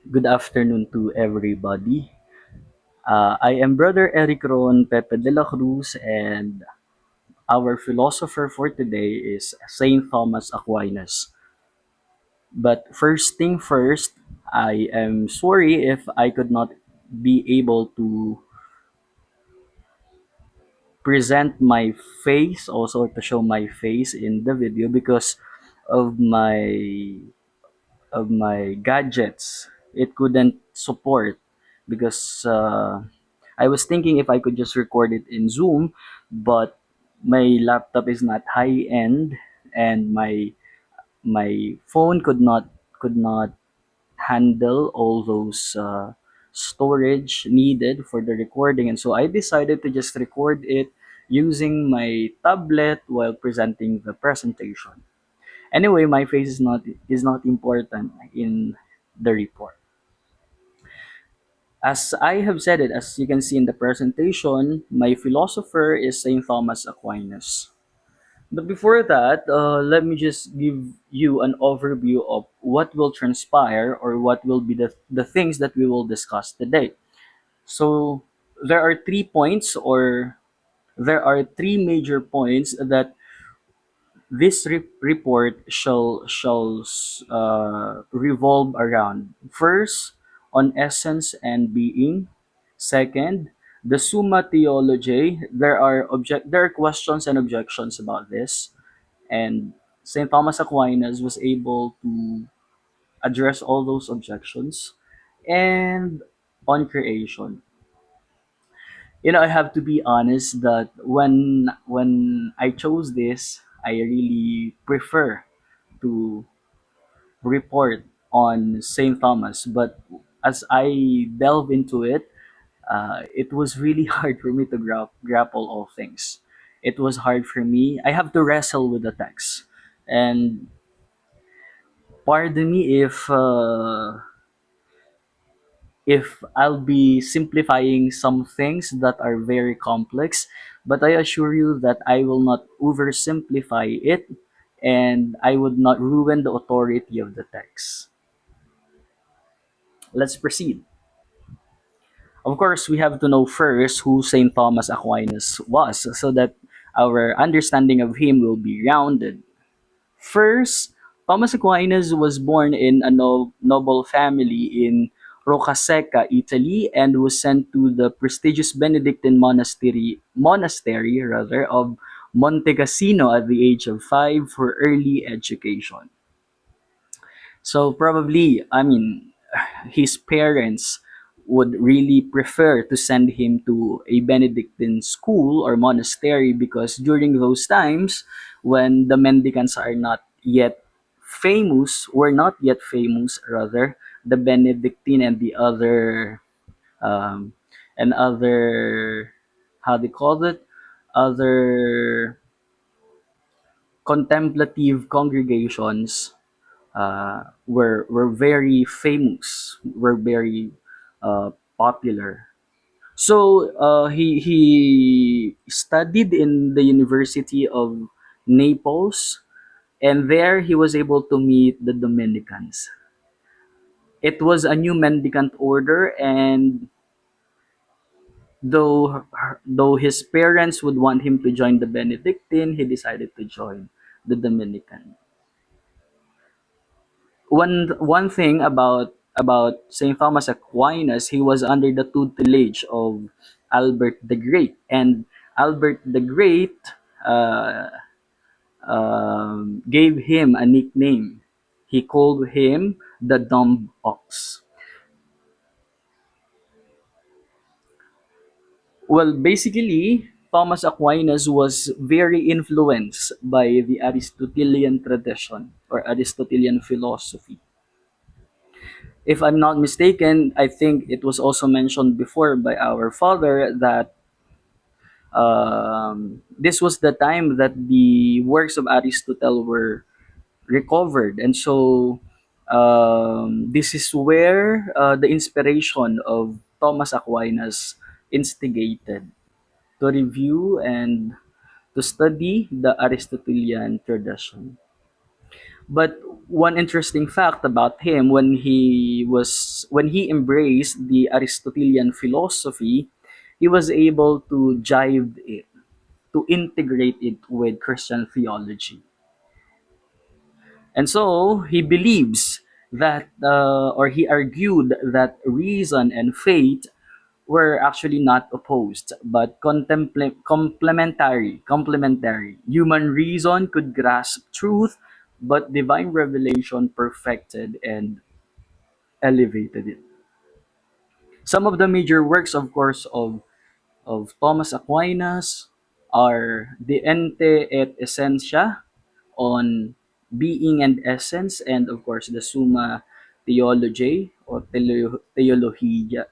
Good afternoon to everybody. I am Brother Eric Ron Pepe de la Cruz, and our philosopher for today is Saint Thomas Aquinas. But first thing first, I am sorry if I could not be able to present my face, also to show my face in the video because of my gadgets. It couldn't support because I was thinking if I could just record it in Zoom, but my laptop is not high end and my phone could not handle all those storage needed for the recording, and so I decided to just record it using my tablet while presenting the presentation. Anyway, my face is not important in the report. As I have said it, as you can see in the presentation, my philosopher is Saint Thomas Aquinas. But before that, let me just give you an overview of what will transpire or what will be the things that we will discuss today. So there are 3 points, or there are three major points that this report shall revolve around. First, on essence and being. Second, the Summa Theology. There are questions and objections about this, and Saint Thomas Aquinas was able to address all those objections. And on creation, I have to be honest that when I chose this, I really prefer to report on St. Thomas. But as I delve into it, it was really hard for me to grapple all things. It was hard for me. I have to wrestle with the text. And pardon me if I'll be simplifying some things that are very complex, but I assure you that I will not oversimplify it, and I would not ruin the authority of the text. Let's proceed. Of course, we have to know first who St. Thomas Aquinas was so that our understanding of him will be rounded. First, Thomas Aquinas was born in a noble family in Roccasecca, Italy, and was sent to the prestigious Benedictine monastery of Monte Cassino at the age of 5 for early education. So probably, I mean, his parents would really prefer to send him to a Benedictine school or monastery because during those times when the mendicants are not yet were not yet famous, rather, the Benedictine um, and other, how they call it, other contemplative congregations were very famous, were very popular. So he studied in the University of Naples, and there he was able to meet the Dominicans. It was a new mendicant order, and though his parents would want him to join the Benedictine, he decided to join the Dominican. One thing about Saint Thomas Aquinas, he was under the tutelage of Albert the Great, and Albert the Great uh, gave him a nickname. He called him the Dumb Ox. Well, basically, Thomas Aquinas was very influenced by the Aristotelian tradition or Aristotelian philosophy. If I'm not mistaken, I think it was also mentioned before by our father that this was the time that the works of Aristotle were recovered, and so this is where the inspiration of Thomas Aquinas instigated to review and to study the Aristotelian tradition. But one interesting fact about him, when he embraced the Aristotelian philosophy, he was able to jive it, to integrate it with Christian theology. And so he believes that, or he argued that reason and faith were actually not opposed, but complementary. Human reason could grasp truth, but divine revelation perfected and elevated it. Some of the major works, of course, of Thomas Aquinas are De Ente et Essentia on being and essence, and of course the Summa Theologiae or Theologia.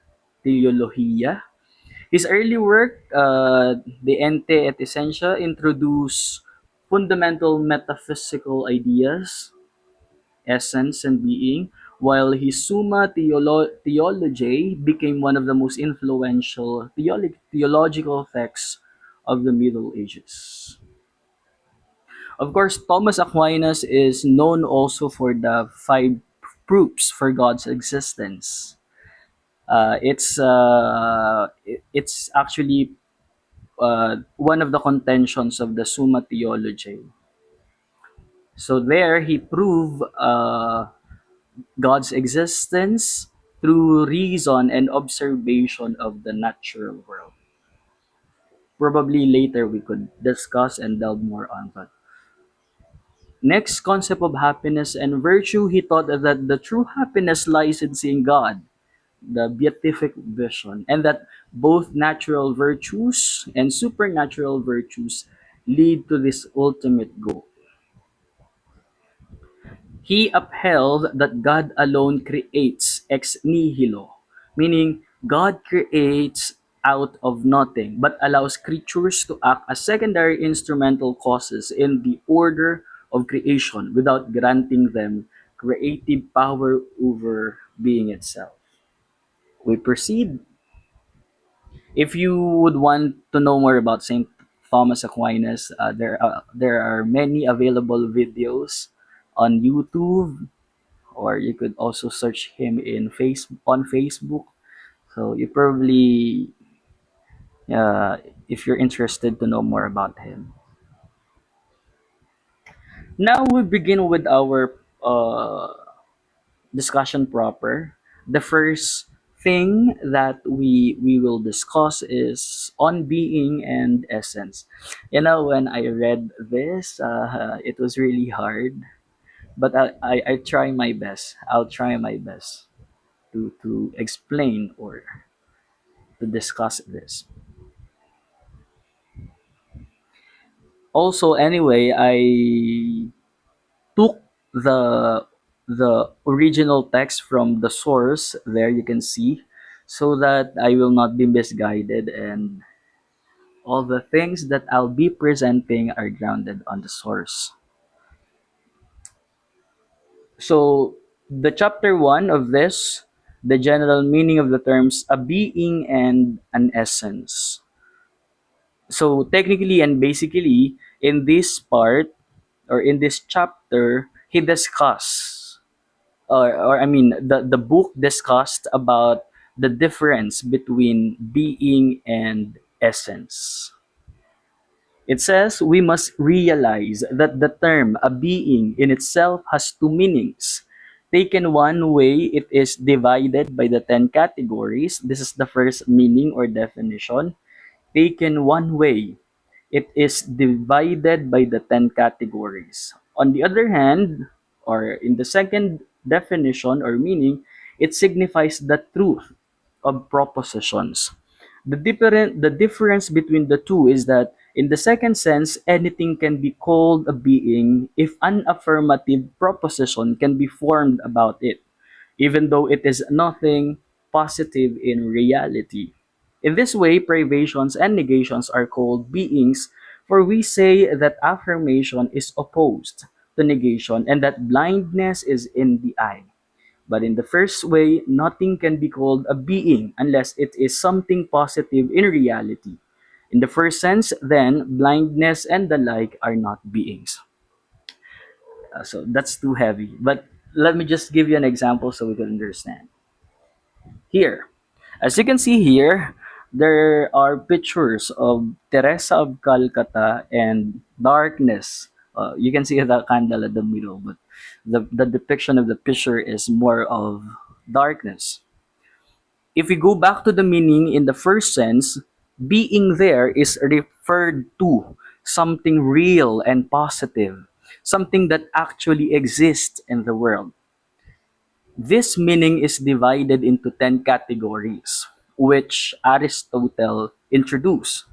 His early work, De Ente et Essentia, introduced fundamental metaphysical ideas, essence and being, while his Summa Theologiae became one of the most influential theological texts of the Middle Ages. Of course, Thomas Aquinas is known also for the five proofs for God's existence. It's actually one of the contentions of the Summa Theologiae. So there he proved God's existence through reason and observation of the natural world. Probably later we could discuss and delve more on that. Next, concept of happiness and virtue. He taught that the true happiness lies in seeing God, the beatific vision, and that both natural virtues and supernatural virtues lead to this ultimate goal. He upheld that God alone creates ex nihilo, meaning God creates out of nothing, but allows creatures to act as secondary instrumental causes in the order of creation without granting them creative power over being itself. We proceed. If you would want to know more about Saint Thomas Aquinas, there are many available videos on YouTube, or you could also search him on Facebook. So you probably, if you're interested to know more about him. Now we begin with our discussion proper. The first thing that we will discuss is on being and essence. You know, when I read this, it was really hard, but I try my best. I'll try my best to explain or to discuss this. Also, anyway, I took the the original text from the source. There you can see, so that I will not be misguided, and all the things that I'll be presenting are grounded on the source. So the chapter 1 of this, the general meaning of the terms a being and an essence. So technically and basically, in this part or in this chapter, he discussed, or I mean, the book discussed about the difference between being and essence. It says we must realize that the term a being in itself has two meanings. Taken one way, it is divided by the 10 categories. This is the first meaning or definition. Taken one way, it is divided by the 10 categories. On the other hand, or in the second definition or meaning, it signifies the truth of propositions. The difference between the two is that in the second sense, anything can be called a being if an affirmative proposition can be formed about it, even though it is nothing positive in reality. In this way, privations and negations are called beings, for we say that affirmation is opposed to negation and that blindness is in the eye. But in the first way, nothing can be called a being unless it is something positive in reality. In the first sense, then, blindness and the like are not beings. So that's too heavy. But let me just give you an example so we can understand. Here, as you can see here, there are pictures of Teresa of Calcutta and darkness. You can see the candle at the middle, but the depiction of the picture is more of darkness. If we go back to the meaning in the first sense, being there is referred to something real and positive, something that actually exists in the world. This meaning is divided into 10 categories, which Aristotle introduced.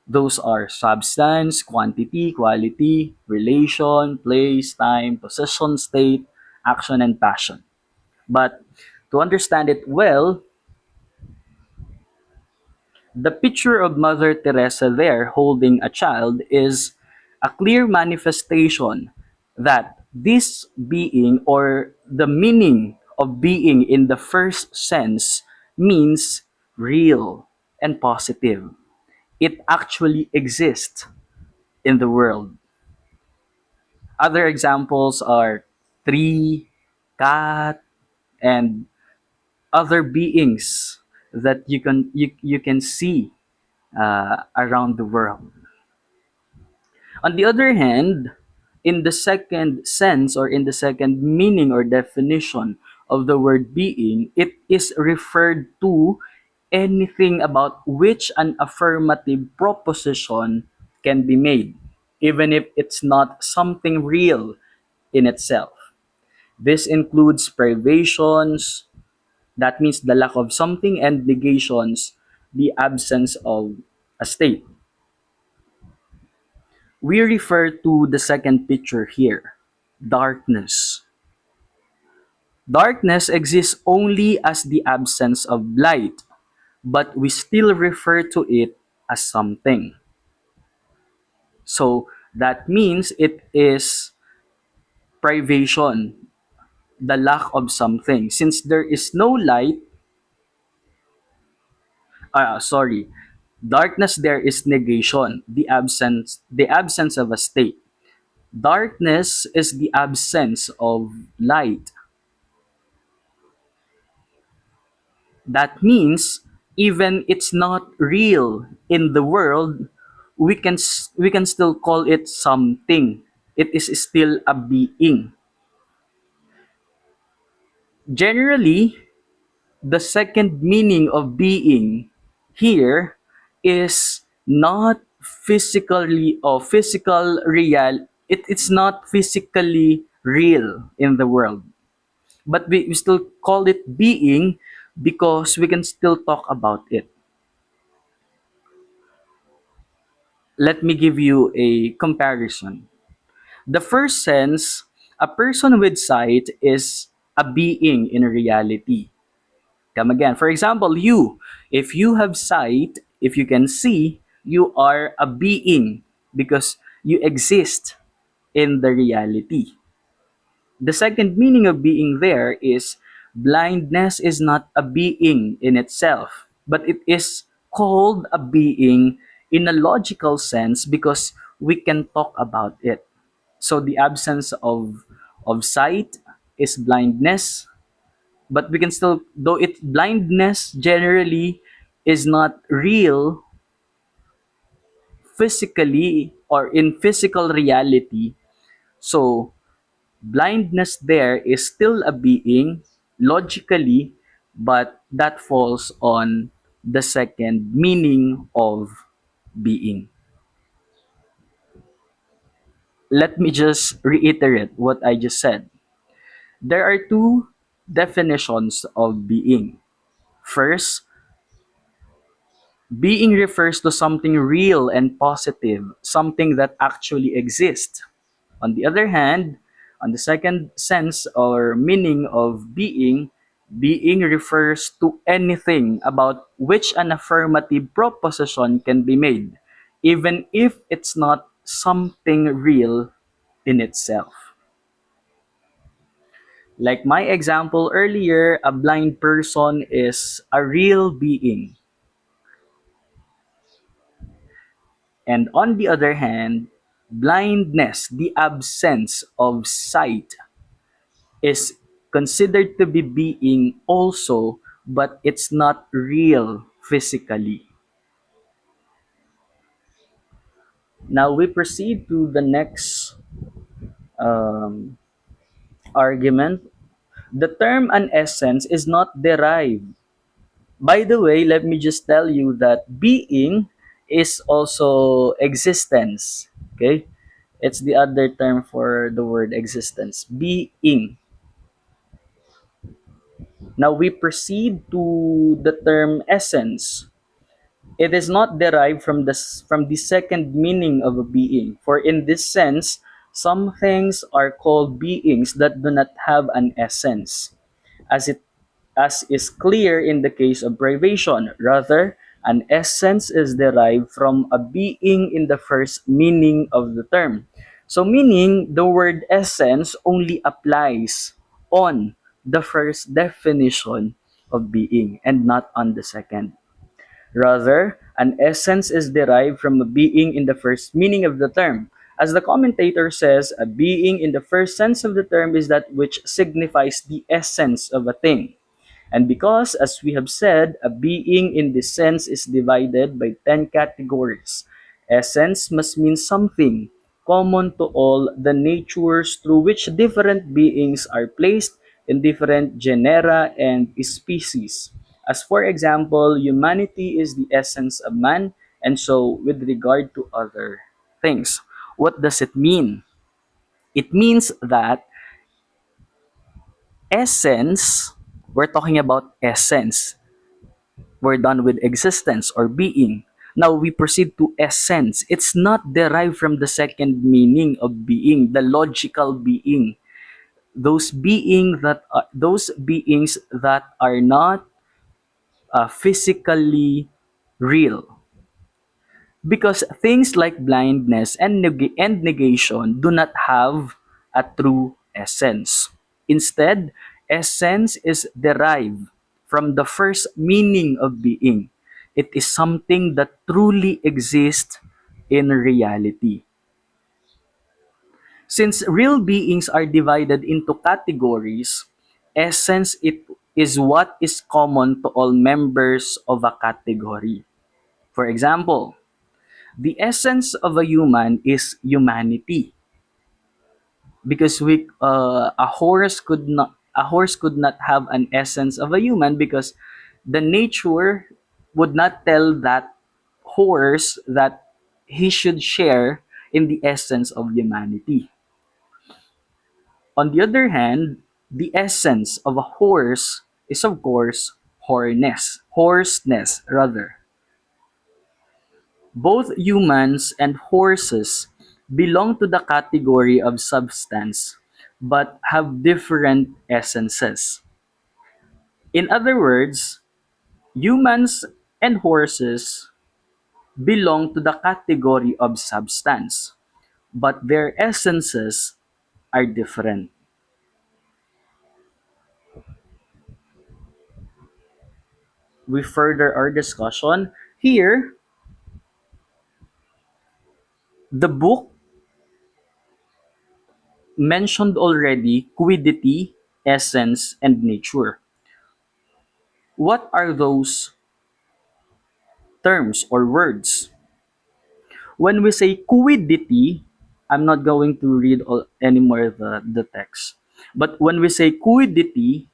Those are substance, quantity, quality, relation, place, time, possession, state, action, and passion. But to understand it well, the picture of Mother Teresa there holding a child is a clear manifestation that this being, or the meaning of being in the first sense, means real and positive. It actually exists in the world. Other examples are tree, cat, and other beings that you can see around the world. On the other hand, in the second sense, or in the second meaning or definition of the word being, it is referred to anything about which an affirmative proposition can be made, even if it's not something real in itself. This includes privations, that means the lack of something, and negations, the absence of a state. We refer to the second picture here, darkness. Darkness exists only as the absence of light, but we still refer to it as something. So that means it is privation, the lack of something. Since there is no light, sorry, darkness there is negation, the absence of a state. Darkness is the absence of light. That means even it's not real in the world, we can still call it something. It is still a being. Generally, the second meaning of being here is not physically or physical real. It's not physically real in the world, but we still call it being because we can still talk about it. Let me give you a comparison. The first sense, a person with sight is a being in reality. Come again. For example, you, if you have sight, if you can see, you are a being because you exist in the reality. The second meaning of being there is blindness is not a being in itself, but it is called a being in a logical sense because we can talk about it. So the absence of sight is blindness, but we can still, though it blindness generally is not real physically or in physical reality. So blindness there is still a being logically, but that falls on the second meaning of being. Let me just reiterate what I just said. There are two definitions of being. First, being refers to something real and positive, something that actually exists. On the other hand, on the second sense or meaning of being, being refers to anything about which an affirmative proposition can be made, even if it's not something real in itself. Like my example earlier, a blind person is a real being. And on the other hand, Blindness, the absence of sight, is considered to be being also, but it's not real physically. Now we proceed to the next um, argument. The term an essence is not derived. By the way, let me just tell you that being is also existence. Okay? It's the other term for the word existence. Being. Now we proceed to the term essence. It is not derived from the second meaning of a being. For in this sense, some things are called beings that do not have an essence, as it as is clear in the case of privation. Rather, an essence is derived from a being in the first meaning of the term. So meaning the word essence only applies on the first definition of being and not on the second. Rather, an essence is derived from a being in the first meaning of the term. As the commentator says, a being in the first sense of the term is that which signifies the essence of a thing. And because, as we have said, a being in this sense is divided by 10 categories, essence must mean something common to all the natures through which different beings are placed in different genera and species. As for example, humanity is the essence of man, and so with regard to other things. What does it mean? It means that essence, we're talking about essence. We're done with existence or being. Now we proceed to essence. It's not derived from the second meaning of being, the logical being. Those beings that are not physically real. Because things like blindness and negation do not have a true essence. Instead, essence is derived from the first meaning of being. It is something that truly exists in reality. Since real beings are divided into categories, essence it is what is common to all members of a category. For example, the essence of a human is humanity, because a horse could not have an essence of a human, because the nature would not tell that horse that he should share in the essence of humanity. On the other hand, the essence of a horse is of course hoarseness rather. Both humans and horses belong to the category of substance, but have different essences. In other words, humans and horses belong to the category of substance, but their essences are different. We further our discussion. Here, the book mentioned already quiddity, essence, and nature. What are those terms or words? When we say quiddity, I'm not going to read anymore the text. But when we say quiddity,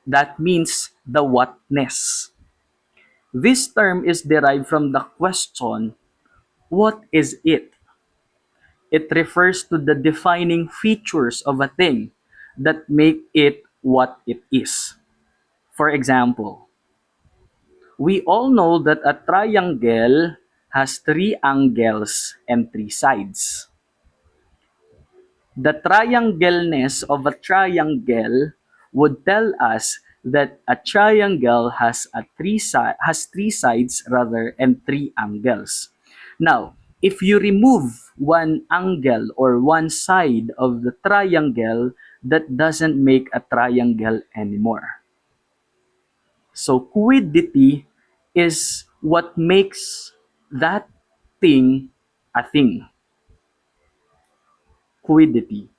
that means the whatness. This term is derived from the question, what is it? It refers to the defining features of a thing that make it what it is. For example, we all know that a triangle has three angles and three sides. The triangleness of a triangle would tell us that a triangle has three sides rather and three angles. Now, if you remove one angle or one side of the triangle, that doesn't make a triangle anymore. So quiddity is what makes that thing a thing. quiddity.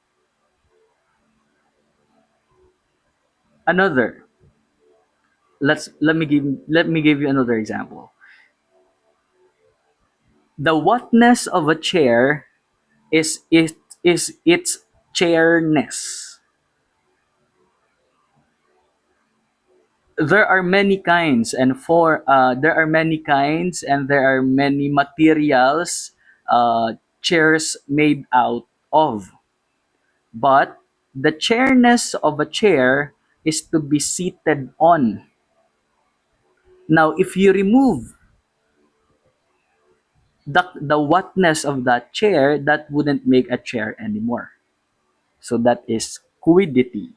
Another, let me give you another example. The whatness of a chair is its chairness. There are many kinds there are many kinds and there are many materials chairs made out of. But the chairness of a chair is to be seated on. Now, if you remove the whatness of that chair, that wouldn't make a chair anymore. So that is quiddity.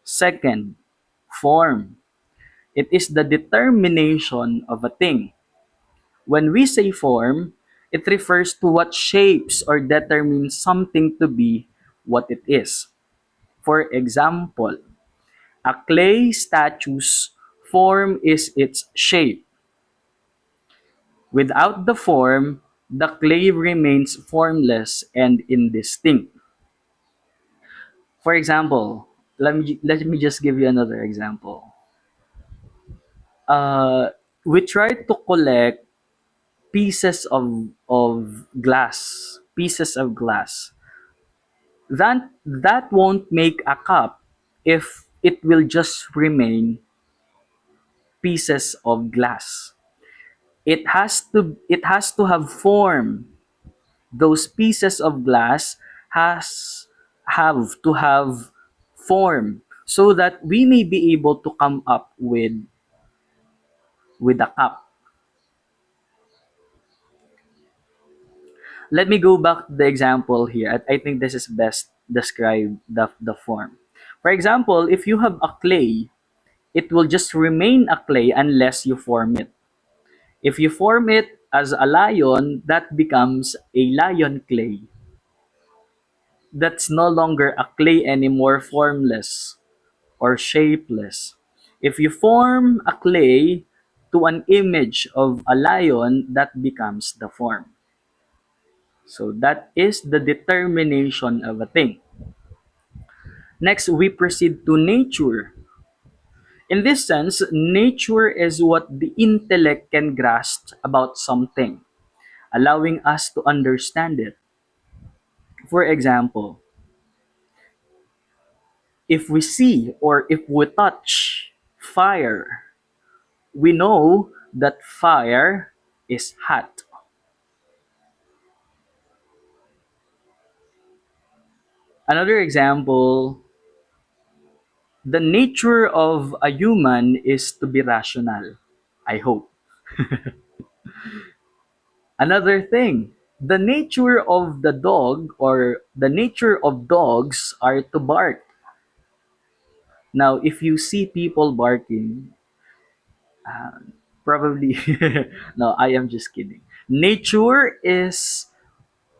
Second, form. It is the determination of a thing. When we say form, it refers to what shapes or determines something to be what it is. For example, a clay statue's form is its shape. Without the form, the clay remains formless and indistinct. For example, let me just give you another example. Uh, we try to collect pieces of glass. That won't make a cup if it will just remain pieces of glass. It has to have form. Those pieces of glass has have to have form so that we may be able to come up with a cup. Let me go back to the example here. I think this is best describe the form. For example, if you have a clay, it will just remain a clay unless you form it. If you form it as a lion, that becomes a lion clay. That's no longer a clay anymore, formless or shapeless. If you form a clay to an image of a lion, that becomes the form. So that is the determination of a thing. Next, we proceed to nature. In this sense, nature is what the intellect can grasp about something, allowing us to understand it. For example, if we see or if we touch fire, we know that fire is hot. Another example, the nature of a human is to be rational, I hope. Another thing, the nature of the dog or the nature of dogs are to bark. Now, if you see people barking, probably, no, I am just kidding. Nature is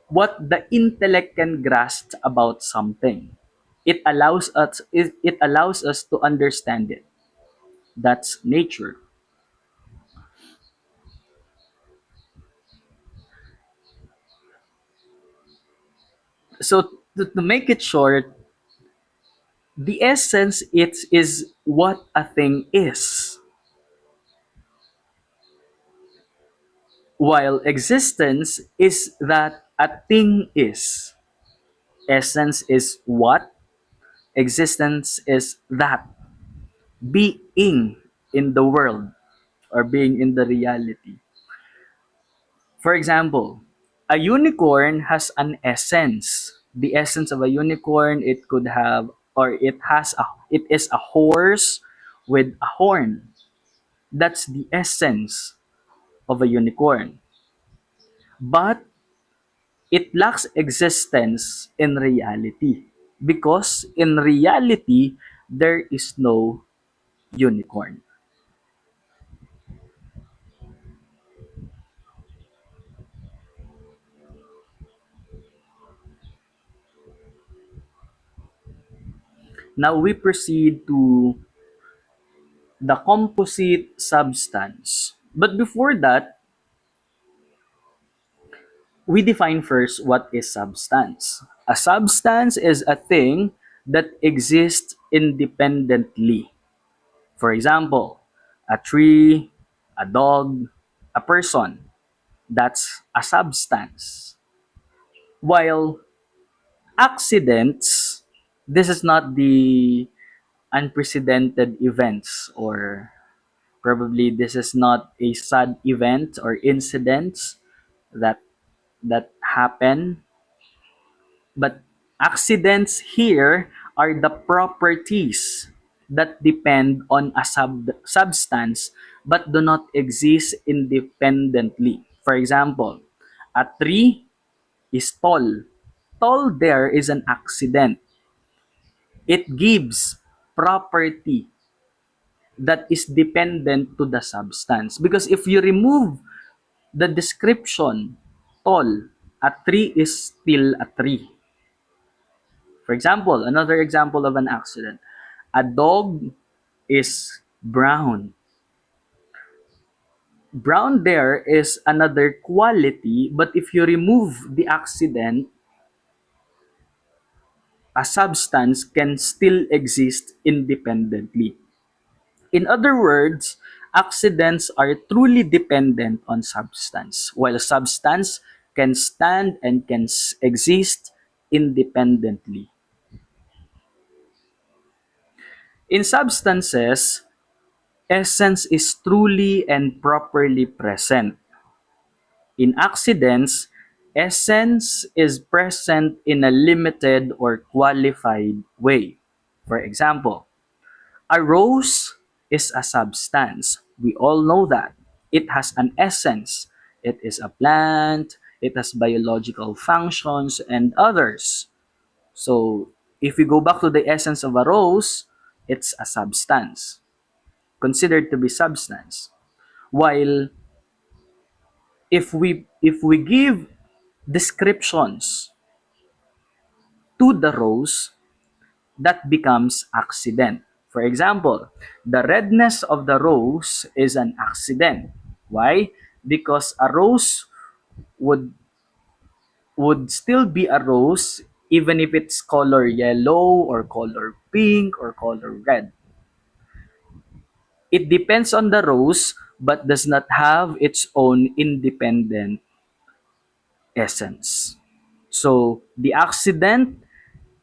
what the intellect can grasp about something. It allows us to understand it. That's nature. So to make it short, the essence it is what a thing is, while existence is that a thing is. Essence is what, existence is that, being in the world or being in the reality. For example, a unicorn has an essence. The essence of a unicorn, it could have or it is a horse with a horn. That's the essence of a unicorn. But it lacks existence in reality because in reality there is no unicorn. Now we proceed to the composite substance. But before that, We define first what is substance. A substance is a thing that exists independently. For example, a tree, a dog, a person. That's a substance. While accidents, this is not the unprecedented events, or probably this is not a sad event or incidents that happen, but accidents here are the properties that depend on a substance but do not exist independently. For example, a tree is tall. Tall there is an accident. It gives property that is dependent to the substance. Because if you remove the description, tall, a tree is still a tree. For example, another example of an accident. A dog is brown. Brown there is another quality, but if you remove the accident, a substance can still exist independently. In other words, accidents are truly dependent on substance, while substance can stand and can exist independently. In substances, essence is truly and properly present. In accidents, essence is present in a limited or qualified way. For example, a rose is a substance. We all know that. It has an essence. It is a plant, it has biological functions, and others. So, if we go back to the essence of a rose, it's a substance, considered to be substance. While if we give descriptions to the rose, that becomes accident. For example, the redness of the rose is an accident. Why? Because a rose would still be a rose even if it's color yellow or color pink or color red. It depends on the rose but does not have its own independent essence. So the accident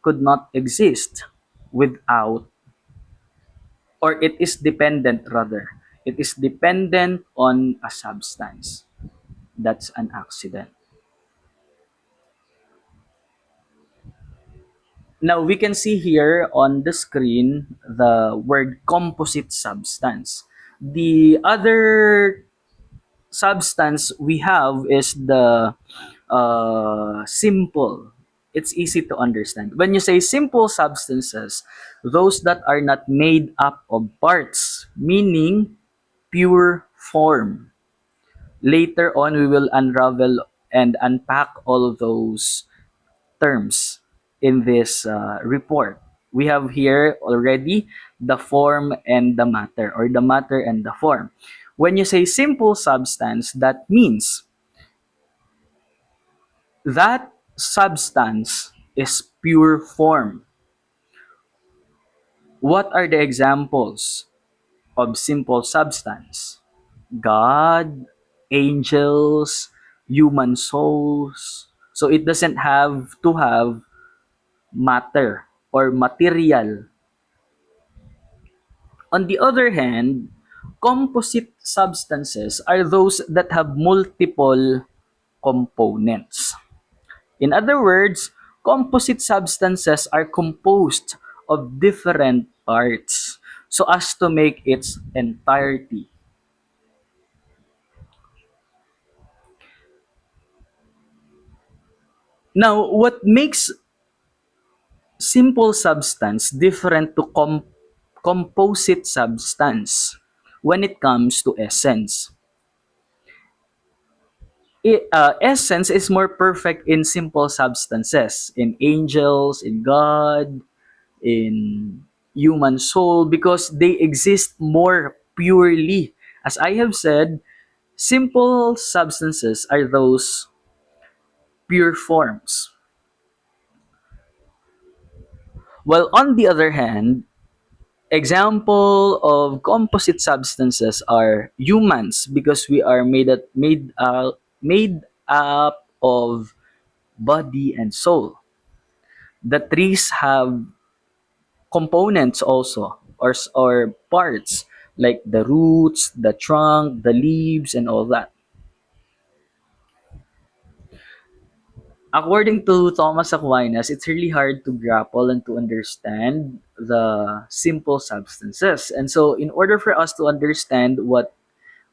could not exist without, or it is dependent rather. It is dependent on a substance. That's an accident. Now we can see here on the screen the word composite substance. The other substance we have is the simple. It's easy to understand. When you say simple substances, those that are not made up of parts, meaning pure form. Later on, we will unravel and unpack all of those terms in this report. We have here already the form and the matter, or the matter and the form. When you say simple substance, that means that substance is pure form. What are the examples of simple substance? God, angels, human souls. So it doesn't have to have matter or material. On the other hand, composite substances are those that have multiple components. In other words, composite substances are composed of different parts so as to make its entirety. Now, what makes simple substance different to composite substance when it comes to essence? Essence is more perfect in simple substances, in angels, in God, in human soul, because they exist more purely. As I have said, simple substances are those pure forms. While on the other hand, example of composite substances are humans because we are made up of body and soul. The trees have components also, or parts like the roots, the trunk, the leaves, and all that. According to Thomas Aquinas, it's really hard to grapple and to understand the simple substances. And so, in order for us to understand what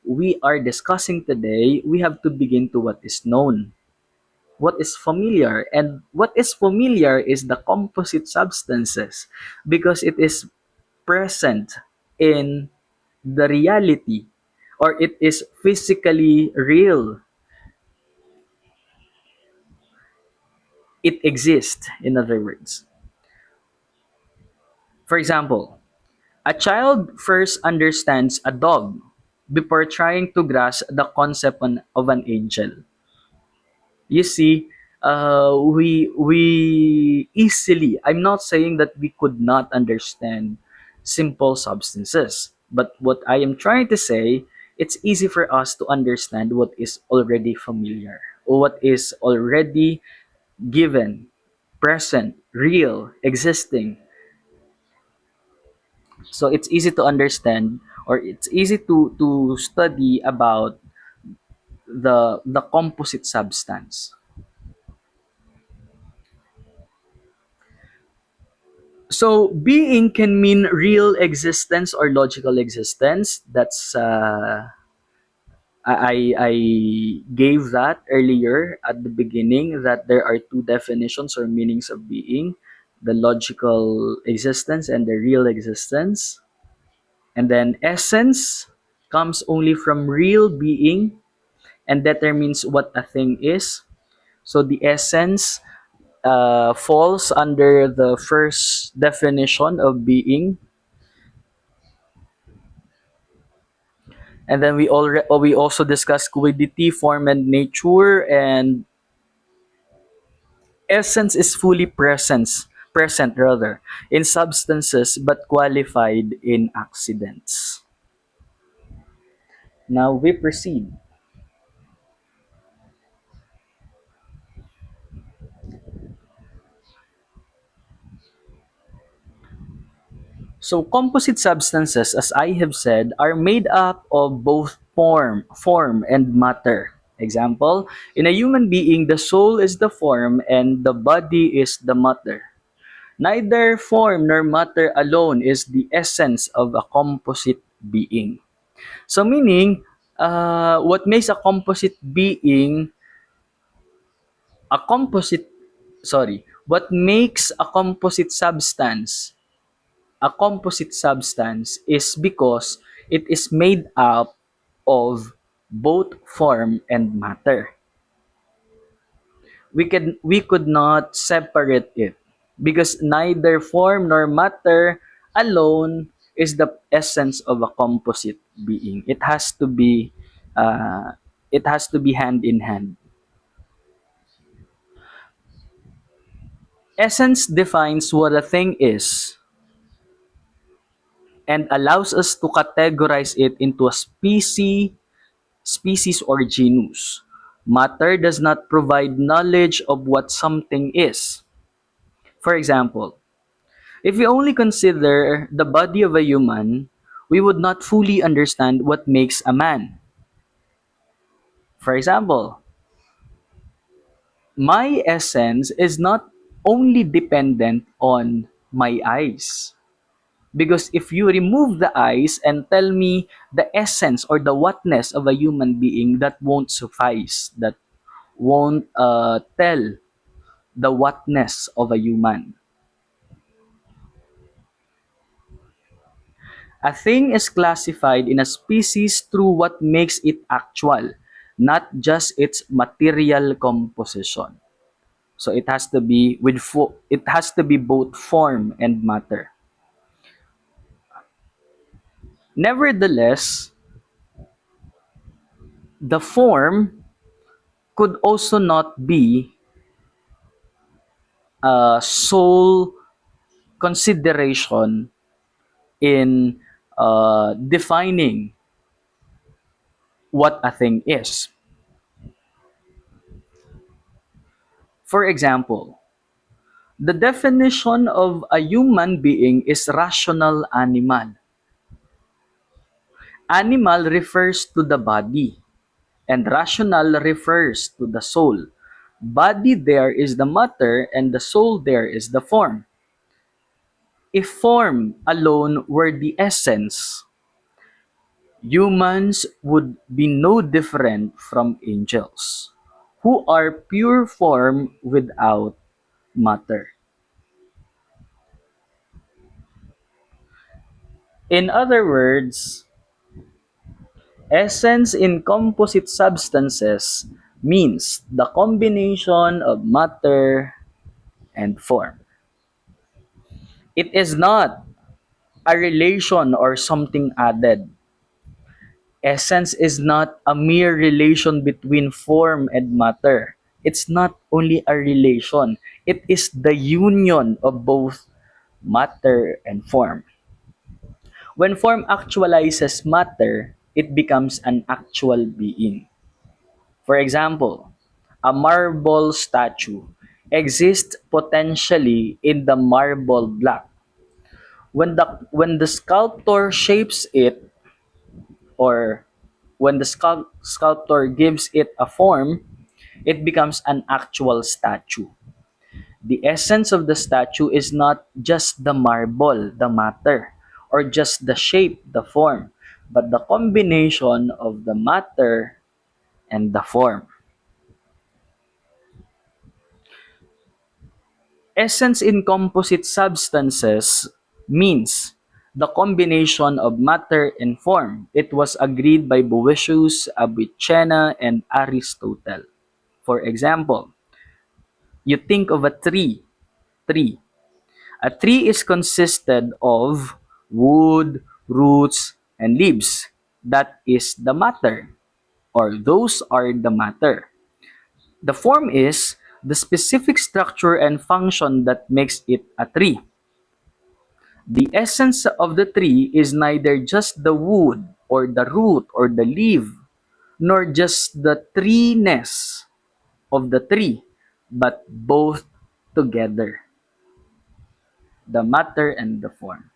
we are discussing today, we have to begin to what is known, what is familiar. And what is familiar is the composite substances because it is present in the reality, or it is physically real. It exists, in other words. For example, a child first understands a dog before trying to grasp the concept of an angel. You see, we easily, I'm not saying that we could not understand simple substances, but what I am trying to say, it's easy for us to understand what is already familiar, or what is already given, present, real, existing. So it's easy to understand, or it's easy to study about the composite substance. So being can mean real existence or logical existence. That's I gave that earlier at the beginning, that there are two definitions or meanings of being: the logical existence and the real existence. And then essence comes only from real being and determines what a thing is. So the essence falls under the first definition of being. And then we also discussed quiddity, form, and nature. And essence is fully present rather in substances but qualified in accidents. Now we proceed. So composite substances, as I have said, are made up of both form and matter. Example, in a human being, the soul is the form and the body is the matter. Neither form nor matter alone is the essence of a composite being. So meaning, what makes a composite being a composite, what makes a composite substance is because it is made up of both form and matter. We could not separate it because neither form nor matter alone is the essence of a composite being. Uh, it has to be hand in hand. Essence defines what a thing is and allows us to categorize it into a species or genus. Matter does not provide knowledge of what something is. For example, if we only consider the body of a human, we would not fully understand what makes a man. For example, my essence is not only dependent on my eyes. Because if you remove the eyes and tell me the essence or the whatness of a human being, that won't suffice. That won't tell the whatness of a human. A thing is classified in a species through what makes it actual, not just its material composition. So it has to be it has to be both form and matter. Nevertheless, the form could also not be sole consideration in defining what a thing is. For example, the definition of a human being is rational animal. Animal refers to the body, and rational refers to the soul. Body there is the matter, and the soul there is the form. If form alone were the essence, humans would be no different from angels, who are pure form without matter. In other words, essence in composite substances means the combination of matter and form. It is not a relation or something added. Essence is not a mere relation between form and matter. It's not only a relation, it is the union of both matter and form. When form actualizes matter, it becomes an actual being. For example, a marble statue exists potentially in the marble block. When the sculptor shapes it, or when the sculptor gives it a form, it becomes an actual statue. The essence of the statue is not just the marble, the matter, or just the shape, the form, but the combination of the matter and the form. Essence in composite substances means the combination of matter and form. It was agreed by Boëtius, Avicenna, and Aristotle. For example, you think of a tree. Tree. A tree is consisted of wood, roots, and leaves. That is the matter, or those are the matter. The form is the specific structure and function that makes it a tree. The essence of the tree is neither just the wood or the root or the leaf, nor just the treeness of the tree, but both together, the matter and the form.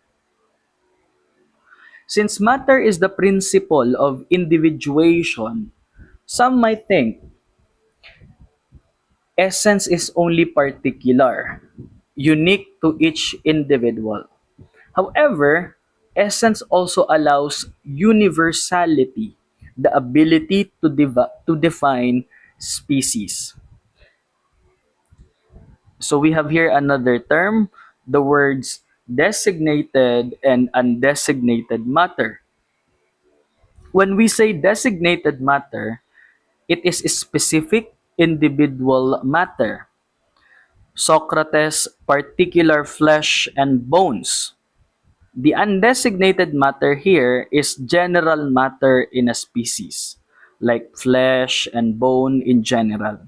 Since matter is the principle of individuation, some might think essence is only particular, unique to each individual. However, essence also allows universality, the ability to define species. So we have here another term, the words designated and undesignated matter. When we say designated matter, it is a specific individual matter. Socrates' particular flesh and bones. The undesignated matter here is general matter in a species, like flesh and bone in general.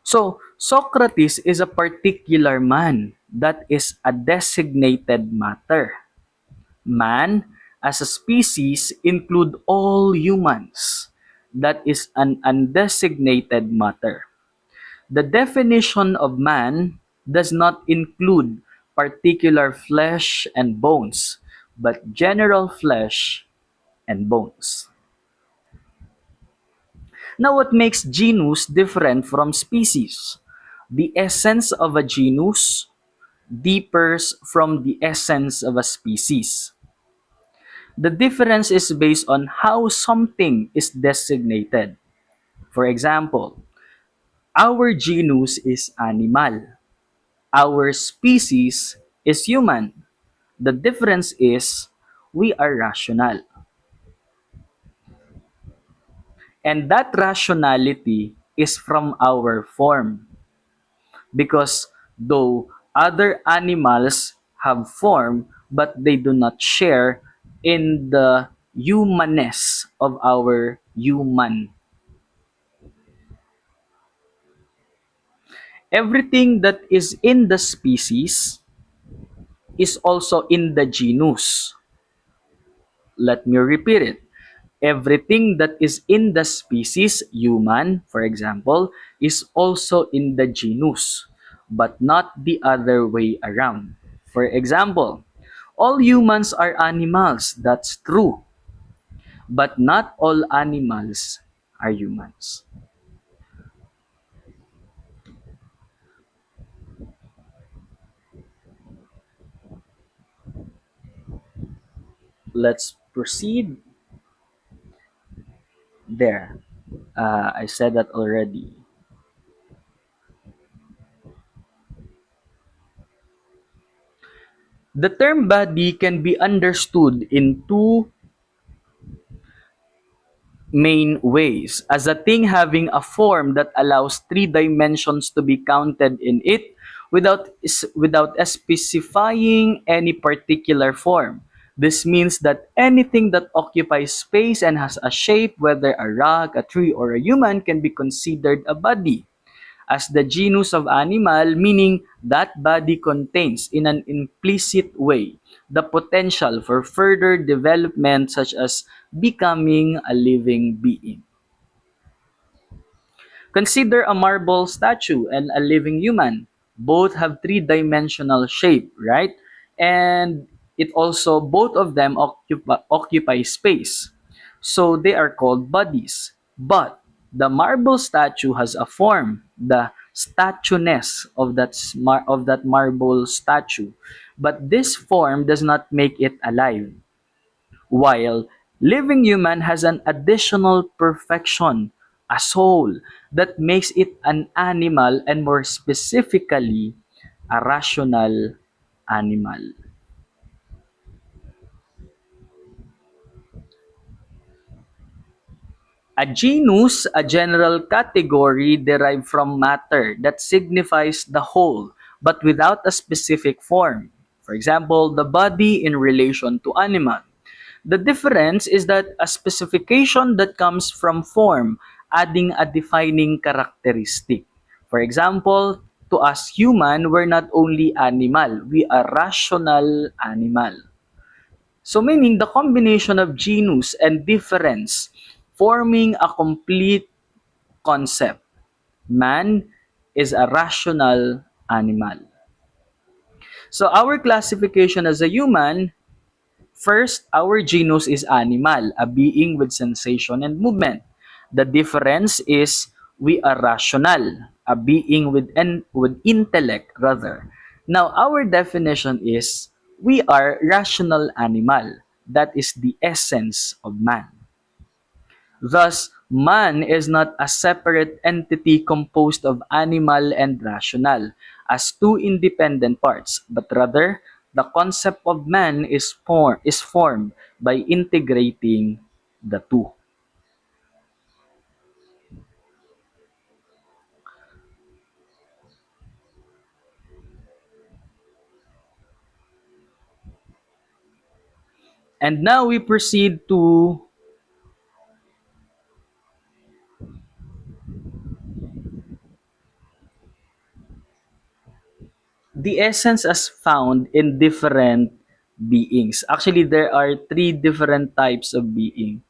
So, Socrates is a particular man that is a designated matter. Man, as a species, include all humans. That is an undesignated matter. The definition of man does not include particular flesh and bones, but general flesh and bones. Now, what makes genus different from species? The essence of a genus differs from the essence of a species. The difference is based on how something is designated. For example, our genus is animal. Our species is human. The difference is we are rational. And that rationality is from our form. Because though other animals have form, but they do not share in the humanness of our human. Everything that is in the species is also in the genus. Let me repeat it. Everything that is in the species, human, for example, is also in the genus, but not the other way around. For example, all humans are animals, that's true, but not all animals are humans. Let's proceed there. I said that already. The term body can be understood in two main ways: as a thing having a form that allows three dimensions to be counted in it without specifying any particular form. This means that anything that occupies space and has a shape, whether a rock, a tree, or a human, can be considered a body. As the genus of animal, meaning that body contains, in an implicit way, the potential for further development, such as becoming a living being. Consider a marble statue and a living human. Both have three-dimensional shape, right? And it also, both of them occupy space. So they are called bodies. But the marble statue has a form, the statueness of of that marble statue. But this form does not make it alive, while living human has an additional perfection, a soul, that makes it an animal, and more specifically, a rational animal. A genus, a general category derived from matter that signifies the whole, but without a specific form. For example, the body in relation to animal. The difference is that a specification that comes from form, adding a defining characteristic. For example, to us human, we're not only animal, we are rational animal. So meaning the combination of genus and difference forming a complete concept. Man is a rational animal. So our classification as a human: first, our genus is animal, a being with sensation and movement. The difference is we are rational, a being with intellect rather. Now, our definition is we are rational animal. That is the essence of man. Thus, man is not a separate entity composed of animal and rational as two independent parts, but rather the concept of man is formed by integrating the two. And now we proceed to the essence as found in different beings. Actually, there are three different types of being.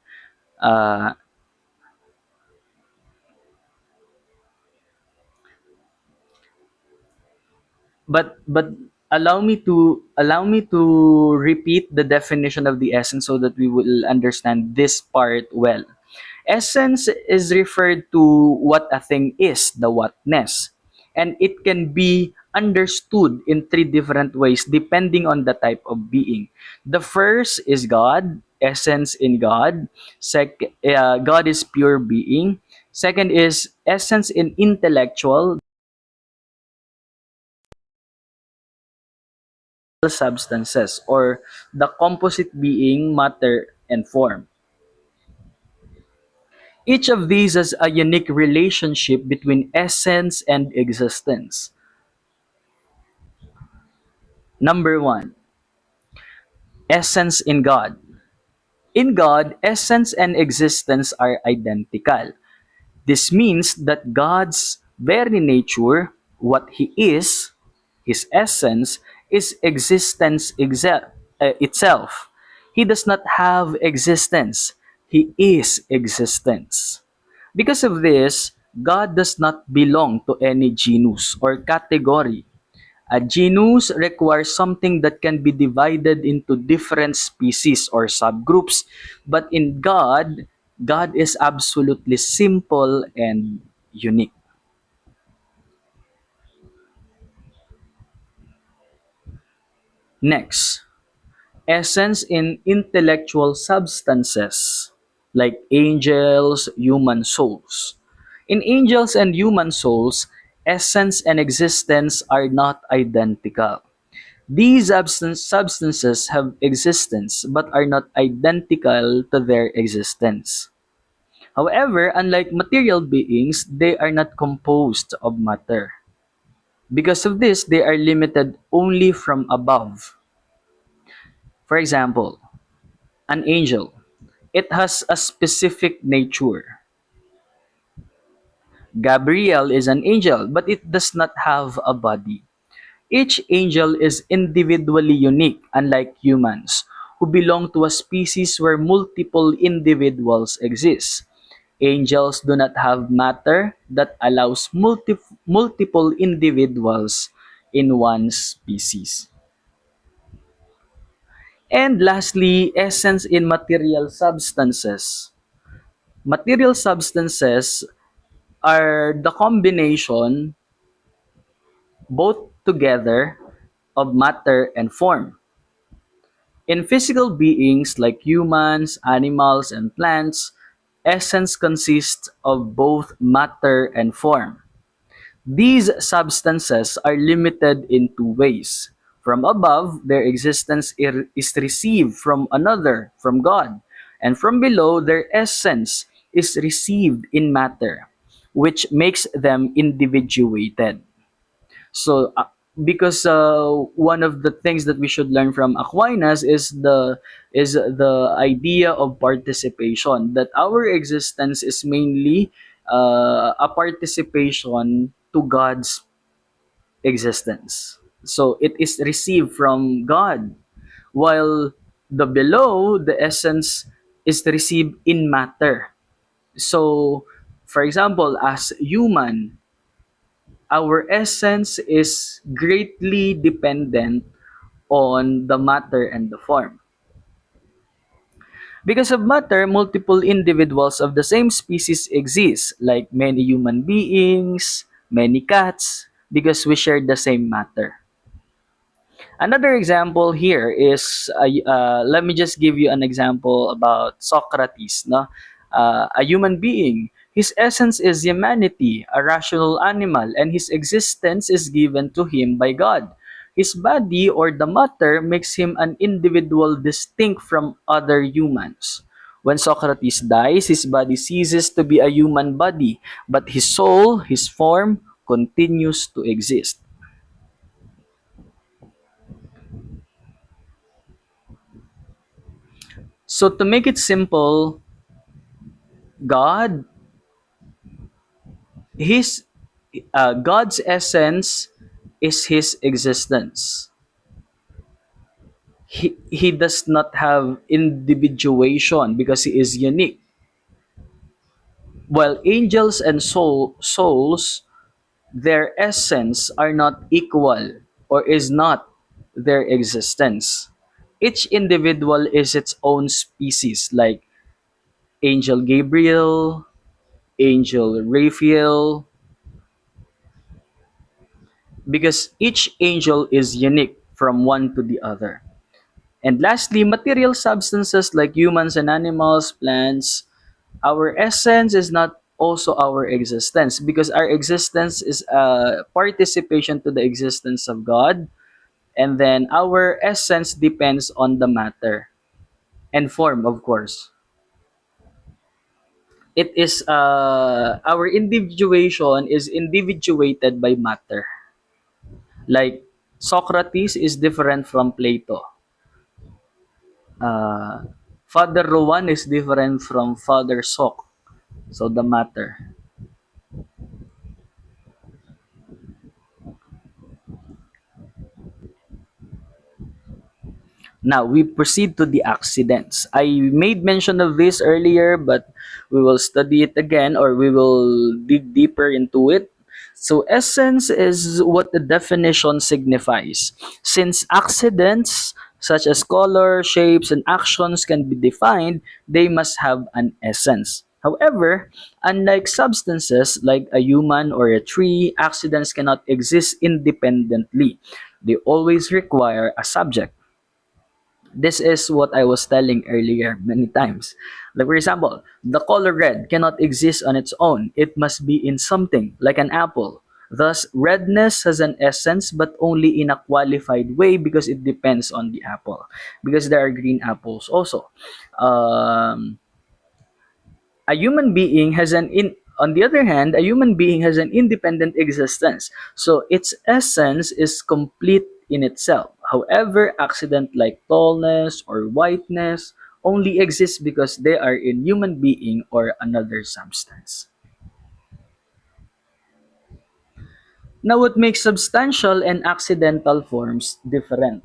Uh, but allow me to repeat the definition of the essence so that we will understand this part well. Essence is referred to what a thing is, the whatness, and it can be understood in three different ways depending on the type of being. The first is God, essence in God. God is pure being. Second is essence in intellectual substances, or the composite being, matter and form. Each of these has a unique relationship between essence and existence. Number one, essence in God. In God, essence and existence are identical. This means that God's very nature, What he is, his essence, is itself. He does not have existence. He is existence. Because of this, God does not belong to any genus or category. A genus requires something that can be divided into different species or subgroups. But in God, God is absolutely simple and unique. Next, essence in intellectual substances like angels, human souls. In angels and human souls, essence and existence are not identical. These substances have existence but are not identical to their existence. However, unlike material beings, they are not composed of matter. Because of this, they are limited only from above. For example, an angel. It has a specific nature. Gabriel is an angel, but it does not have a body. Each angel is individually unique, unlike humans, who belong to a species where multiple individuals exist. Angels do not have matter that allows multiple individuals in one species. And lastly, essence in material substances. Material substances are the combination, both together, of matter and form. In physical beings like humans, animals, and plants, essence consists of both matter and form. These substances are limited in two ways. From above, their existence is received from another, from God, and from below, their essence is received in matter, which makes them individuated. So, because one of the things that we should learn from Aquinas is the idea of participation. That our existence is mainly a participation to God's existence. So it is received from God, while the below, the essence is received in matter. So, for example, as human, our essence is greatly dependent on the matter and the form. Because of matter, multiple individuals of the same species exist, like many human beings, many cats, because we share the same matter. Another example here is, let me just give you an example about Socrates, no? A human being. His essence is humanity, a rational animal, and his existence is given to him by God. His body or the matter makes him an individual distinct from other humans. When Socrates dies, his body ceases to be a human body, but his soul, his form, continues to exist. So to make it simple, God, his God's essence is his existence. He does not have individuation because he is unique. While angels and souls, their essence are not equal or is not their existence. Each individual is its own species, like Angel Gabriel, Angel Raphael, because each angel is unique from one to the other. And lastly, material substances like humans and animals, plants, our essence is not also our existence, because our existence is a participation to the existence of God, and then our essence depends on the matter and form, of course. It is our individuation is individuated by matter. Like Socrates is different from Plato. Uh, Father Rowan is different from Father Sok. So the matter. Now we proceed to the accidents. I made mention of this earlier, but we will study it again, or we will dig deeper into it. So essence is what the definition signifies. Since accidents such as color, shapes, and actions can be defined, they must have an essence. However, unlike substances like a human or a tree, accidents cannot exist independently. They always require a subject. This is what I was telling earlier many times. Like for example, the color red cannot exist on its own. It must be in something, like an apple. Thus, redness has an essence but only in a qualified way because it depends on the apple. Because there are green apples also. Um, a human being has an in on the other hand, a human being has an independent existence, so its essence is complete in itself. However, accident like tallness or whiteness only exist because they are in human being or another substance. Now, what makes substantial and accidental forms different?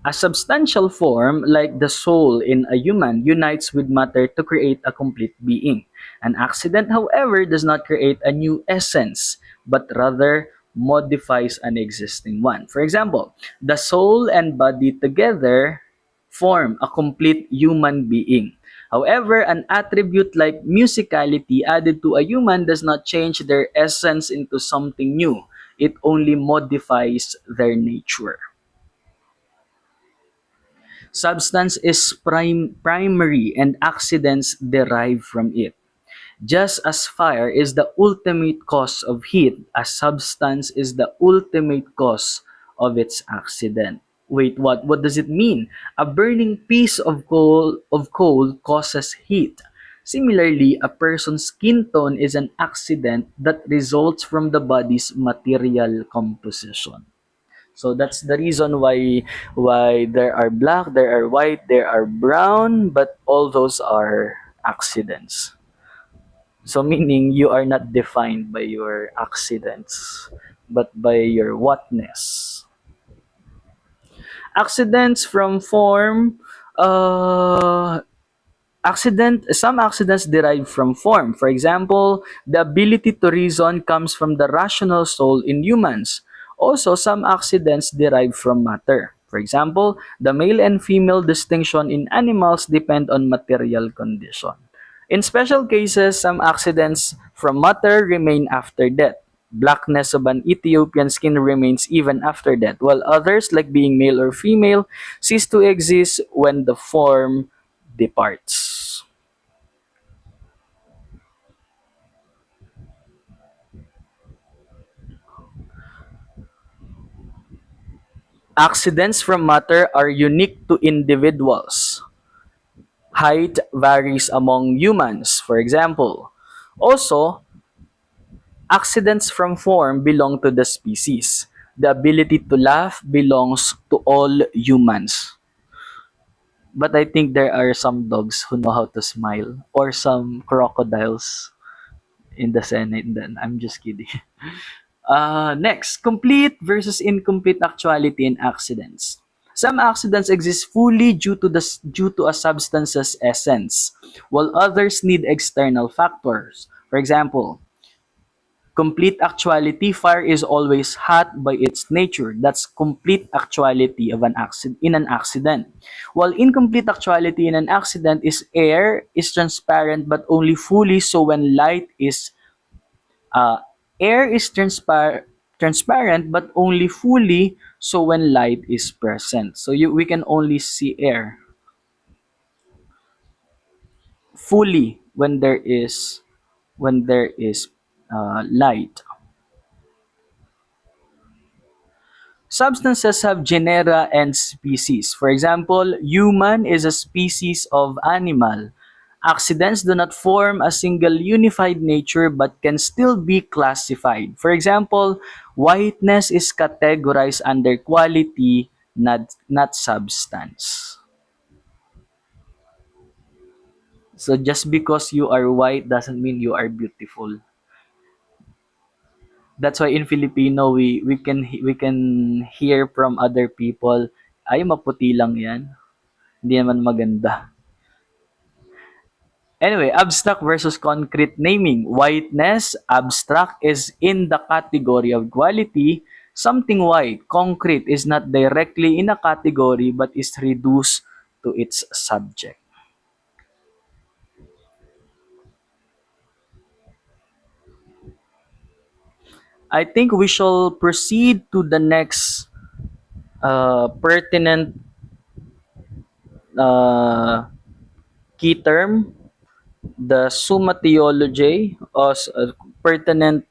A substantial form, like the soul in a human, unites with matter to create a complete being. An accident, however, does not create a new essence, but rather modifies an existing one. For example, the soul and body together form a complete human being. However, an attribute like musicality added to a human does not change their essence into something new. It only modifies their nature. Substance is primary and accidents derive from it. Just as fire is the ultimate cause of heat, a substance is the ultimate cause of its accident. Wait, what? What does it mean? A burning piece of coal causes heat. Similarly, a person's skin tone is an accident that results from the body's material composition. So that's the reason why there are black, there are white, there are brown, but all those are accidents. So meaning you are not defined by your accidents, but by your whatness. Accidents from form, uh, some accidents derive from form. For example, the ability to reason comes from the rational soul in humans. Also, some accidents derive from matter. For example, the male and female distinction in animals depend on material condition. In special cases, some accidents from matter remain after death. Blackness of an Ethiopian skin remains even after death, while others, like being male or female, cease to exist when the form departs. Accidents from matter are unique to individuals. Height varies among humans, for example. Also, accidents from form belong to the species. The ability to laugh belongs to all humans. But I think there are some dogs who know how to smile, or some crocodiles in the Senate. Then I'm just kidding. Next, complete versus incomplete actuality in accidents. Some accidents exist fully due to a substance's essence, while others need external factors. For example, complete actuality, fire is always hot by its nature. That's complete actuality of an accident in an accident. While incomplete actuality in an accident is air is transparent but only fully so when light is uh, air is transparent but only fully so when light is present. So we can only see air fully when there is light. Substances have genera and species. For example, human is a species of animal. Accidents do not form a single unified nature but can still be classified. For example, whiteness is categorized under quality, not substance. So just because you are white doesn't mean you are beautiful. That's why in Filipino we can hear from other people, ay maputi lang 'yan, hindi naman maganda. Anyway, abstract versus concrete naming. Whiteness, abstract is in the category of quality. Something white, concrete is not directly in a category but is reduced to its subject. I think we shall proceed to the next pertinent uh, key term, the Summa Theology, as a pertinent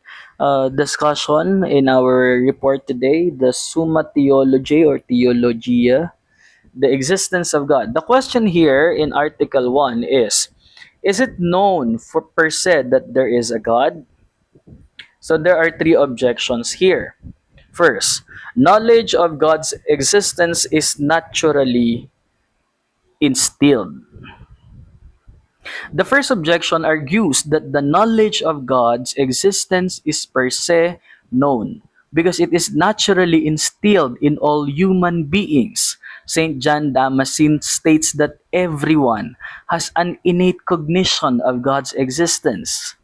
discussion in our report today, the Summa Theology or Theologia, the existence of God. The question here in Article 1 is it known for per se that there is a God? So there are three objections here. First, knowledge of God's existence is naturally instilled. The first objection argues that the knowledge of God's existence is per se known because it is naturally instilled in all human beings. St. John Damascene states that everyone has an innate cognition of God's existence.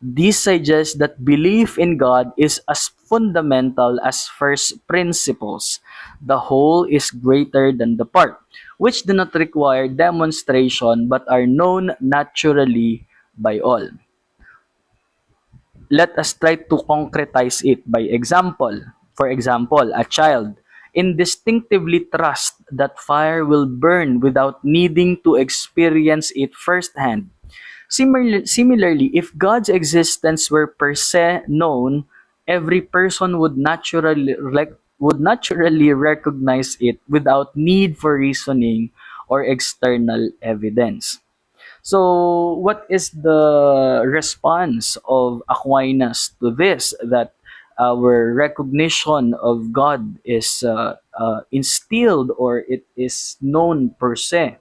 This suggests that belief in God is as fundamental as first principles. The whole is greater than the part, which do not require demonstration but are known naturally by all. Let us try to concretize it by example. For example, a child instinctively trusts that fire will burn without needing to experience it firsthand. Similarly, if God's existence were per se known, every person would naturally recognize it without need for reasoning or external evidence. So, what is the response of Aquinas to this? That our recognition of God is instilled or it is known per se.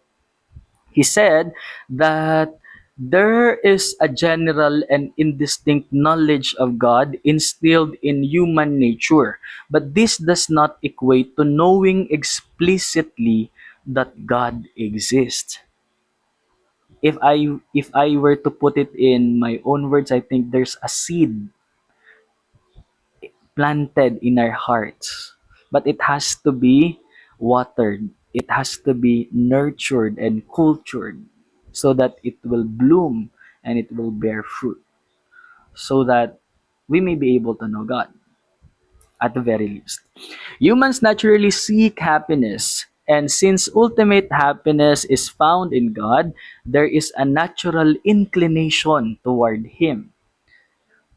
He said that there is a general and indistinct knowledge of God instilled in human nature, but this does not equate to knowing explicitly that God exists. If I were to put it in my own words, I think there's a seed planted in our hearts, but it has to be watered. It has to be nurtured and cultured so that it will bloom and it will bear fruit, so that we may be able to know God at the very least. Humans naturally seek happiness, and since ultimate happiness is found in God, there is a natural inclination toward Him.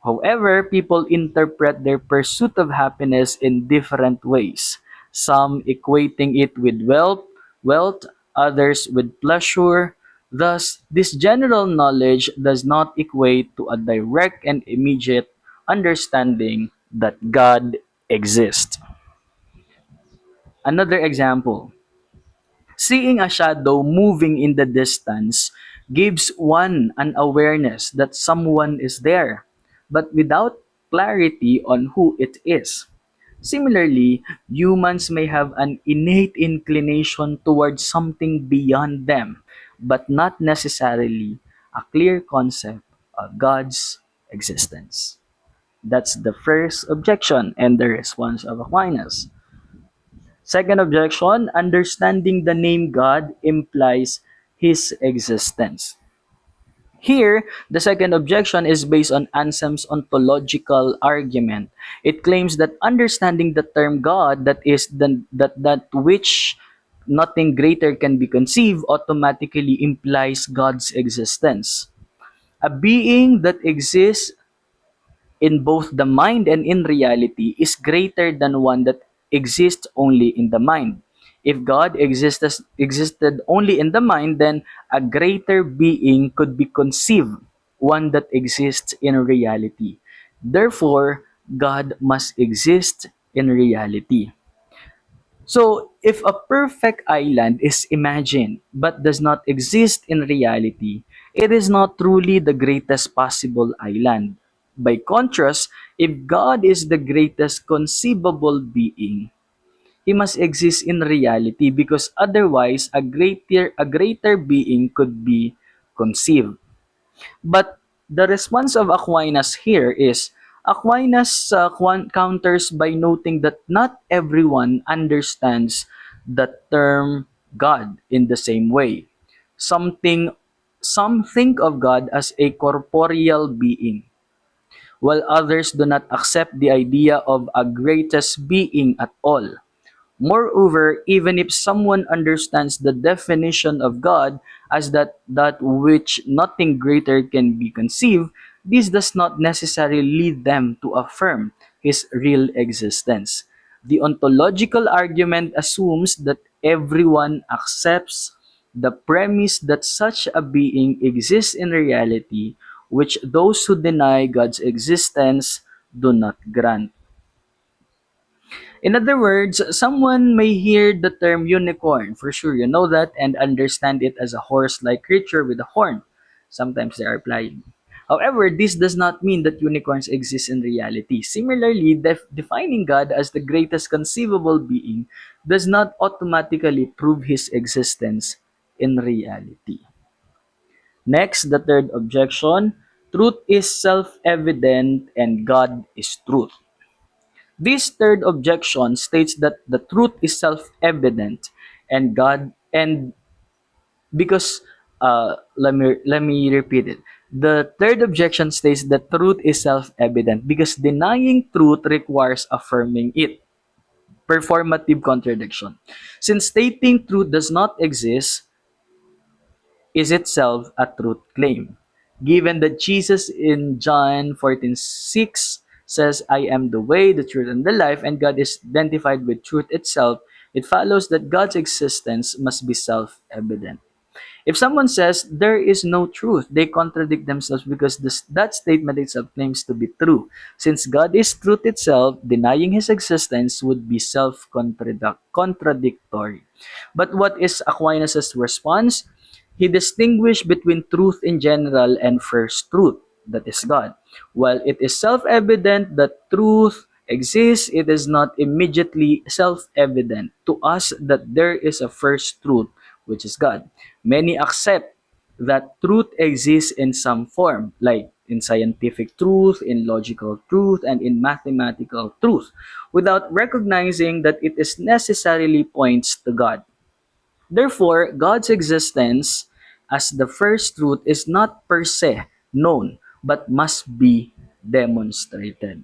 However, people interpret their pursuit of happiness in different ways. Some equating it with wealth, others with pleasure. Thus, this general knowledge does not equate to a direct and immediate understanding that God exists. Another example, seeing a shadow moving in the distance gives one an awareness that someone is there, but without clarity on who it is. Similarly, humans may have an innate inclination towards something beyond them, but not necessarily a clear concept of God's existence. That's the first objection and the response of Aquinas. Second objection, understanding the name God implies his existence. Here, the second objection is based on Anselm's ontological argument. It claims that understanding the term God, that is that which nothing greater can be conceived, automatically implies God's existence. A being that exists in both the mind and in reality is greater than one that exists only in the mind. If God existed only in the mind, then a greater being could be conceived, one that exists in reality. Therefore, God must exist in reality. So, if a perfect island is imagined but does not exist in reality, it is not truly the greatest possible island. By contrast, if God is the greatest conceivable being, he must exist in reality because otherwise a greater being could be conceived. But the response of Aquinas here is Aquinas counters by noting that not everyone understands the term God in the same way. Something some think of God as a corporeal being, while others do not accept the idea of a greatest being at all. Moreover, even if someone understands the definition of God as that which nothing greater can be conceived, this does not necessarily lead them to affirm his real existence. The ontological argument assumes that everyone accepts the premise that such a being exists in reality, which those who deny God's existence do not grant. In other words, someone may hear the term unicorn, for sure you know that, and understand it as a horse-like creature with a horn. Sometimes they are flying. However, this does not mean that unicorns exist in reality. Similarly, defining God as the greatest conceivable being does not automatically prove his existence in reality. Next, the third objection: truth is self-evident and God is truth. This third objection states that the truth is self-evident and God and because let me repeat it. The third objection states that truth is self-evident because denying truth requires affirming it. Performative contradiction. Since stating truth does not exist, is itself a truth claim. Given that Jesus in John 14:6 says, I am the way, the truth, and the life, and God is identified with truth itself, it follows that God's existence must be self evident. If someone says there is no truth, they contradict themselves because that statement itself claims to be true. Since God is truth itself, denying his existence would be self contradictory. But what is Aquinas' response? He distinguished between truth in general and first truth, that is God. While it is self evident that truth exists, it is not immediately self evident to us that there is a first truth, which is God. Many accept that truth exists in some form, like in scientific truth, in logical truth, and in mathematical truth, without recognizing that it is necessarily points to God. Therefore, God's existence as the first truth is not per se known, but must be demonstrated.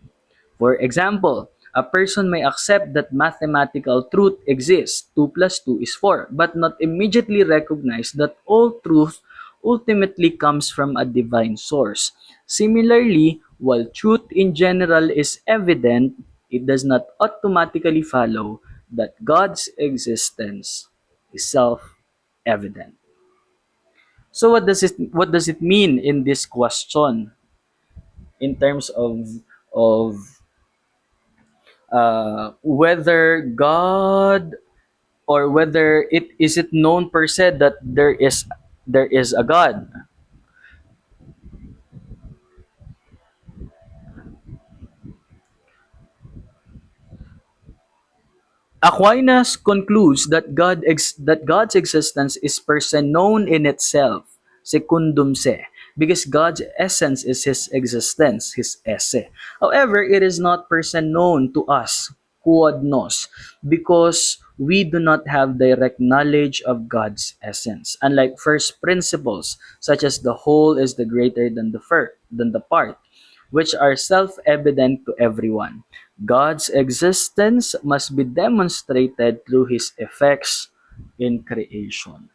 For example, a person may accept that mathematical truth exists, 2 plus 2 is 4, but not immediately recognize that all truth ultimately comes from a divine source. Similarly, while truth in general is evident, it does not automatically follow that God's existence is self-evident. So what does it mean in this question in terms of whether God or whether it known per se that there is a God? Aquinas concludes that God's existence is per se known in itself, secundum se, because God's essence is his existence, his esse. However, it is not per se known to us, quod nos, because we do not have direct knowledge of God's essence. Unlike first principles, such as the whole is the greater than the part, which are self-evident to everyone. God's existence must be demonstrated through his effects in creation.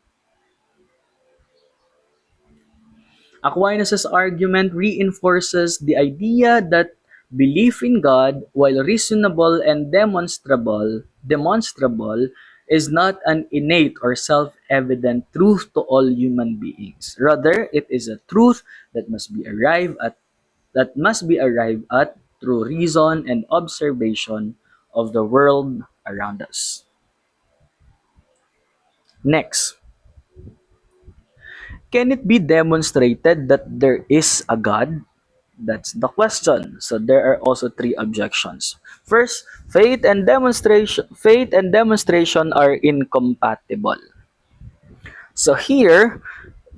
Aquinas' argument reinforces the idea that belief in God, while reasonable and demonstrable, is not an innate or self-evident truth to all human beings. Rather, it is a truth that must be arrived at through reason and observation of the world around us. Next, can it be demonstrated that there is a God? That's the question. So there are also three objections. First, faith and demonstration are incompatible. So here,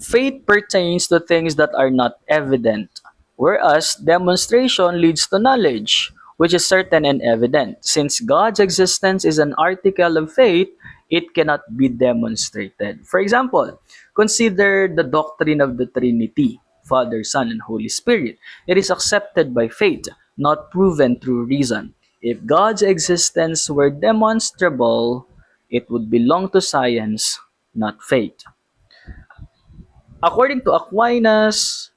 faith pertains to things that are not evident, whereas demonstration leads to knowledge, which is certain and evident. Since God's existence is an article of faith, it cannot be demonstrated. For example, consider the doctrine of the Trinity, Father, Son, and Holy Spirit. It is accepted by faith, not proven through reason. If God's existence were demonstrable, it would belong to science, not faith. According to Aquinas,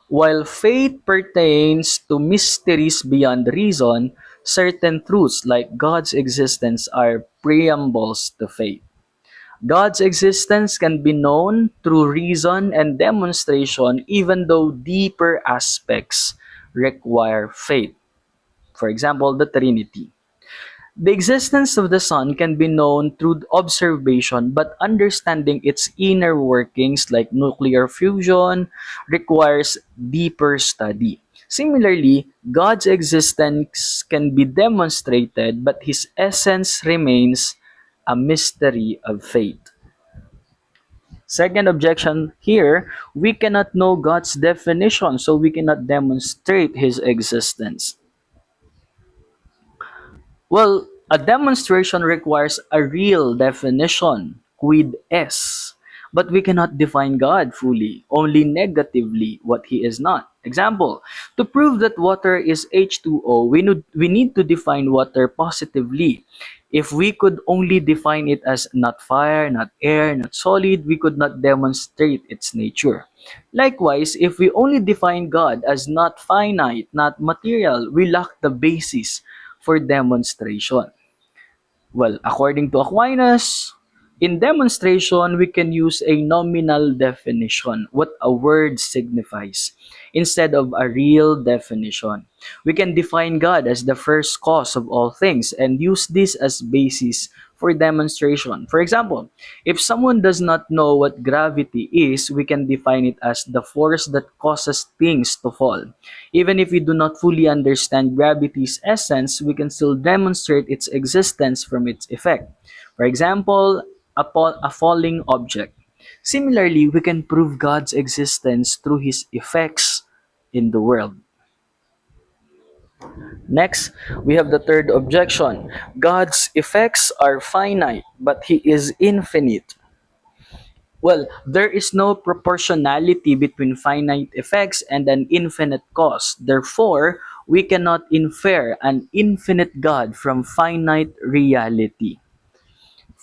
while faith pertains to mysteries beyond reason, certain truths like God's existence are preambles to faith. God's existence can be known through reason and demonstration even though deeper aspects require faith. For example, the Trinity. The existence of the sun can be known through observation, but understanding its inner workings, like nuclear fusion, requires deeper study. Similarly, God's existence can be demonstrated, but his essence remains a mystery of faith. Second objection here, we cannot know God's definition, so we cannot demonstrate his existence. Well, a demonstration requires a real definition, quid es. But we cannot define God fully, only negatively what He is not. Example, to prove that water is H2O, we need to define water positively. If we could only define it as not fire, not air, not solid, we could not demonstrate its nature. Likewise, if we only define God as not finite, not material, we lack the basis for demonstration. Well, according to Aquinas, in demonstration, we can use a nominal definition, what a word signifies, instead of a real definition. We can define God as the first cause of all things and use this as basis for demonstration. For example, if someone does not know what gravity is, we can define it as the force that causes things to fall. Even if we do not fully understand gravity's essence, we can still demonstrate its existence from its effect. For example, a falling object. Similarly, we can prove God's existence through his effects in the world. Next, we have the third objection. God's effects are finite, but he is infinite. Well, there is no proportionality between finite effects and an infinite cause. Therefore, we cannot infer an infinite God from finite reality.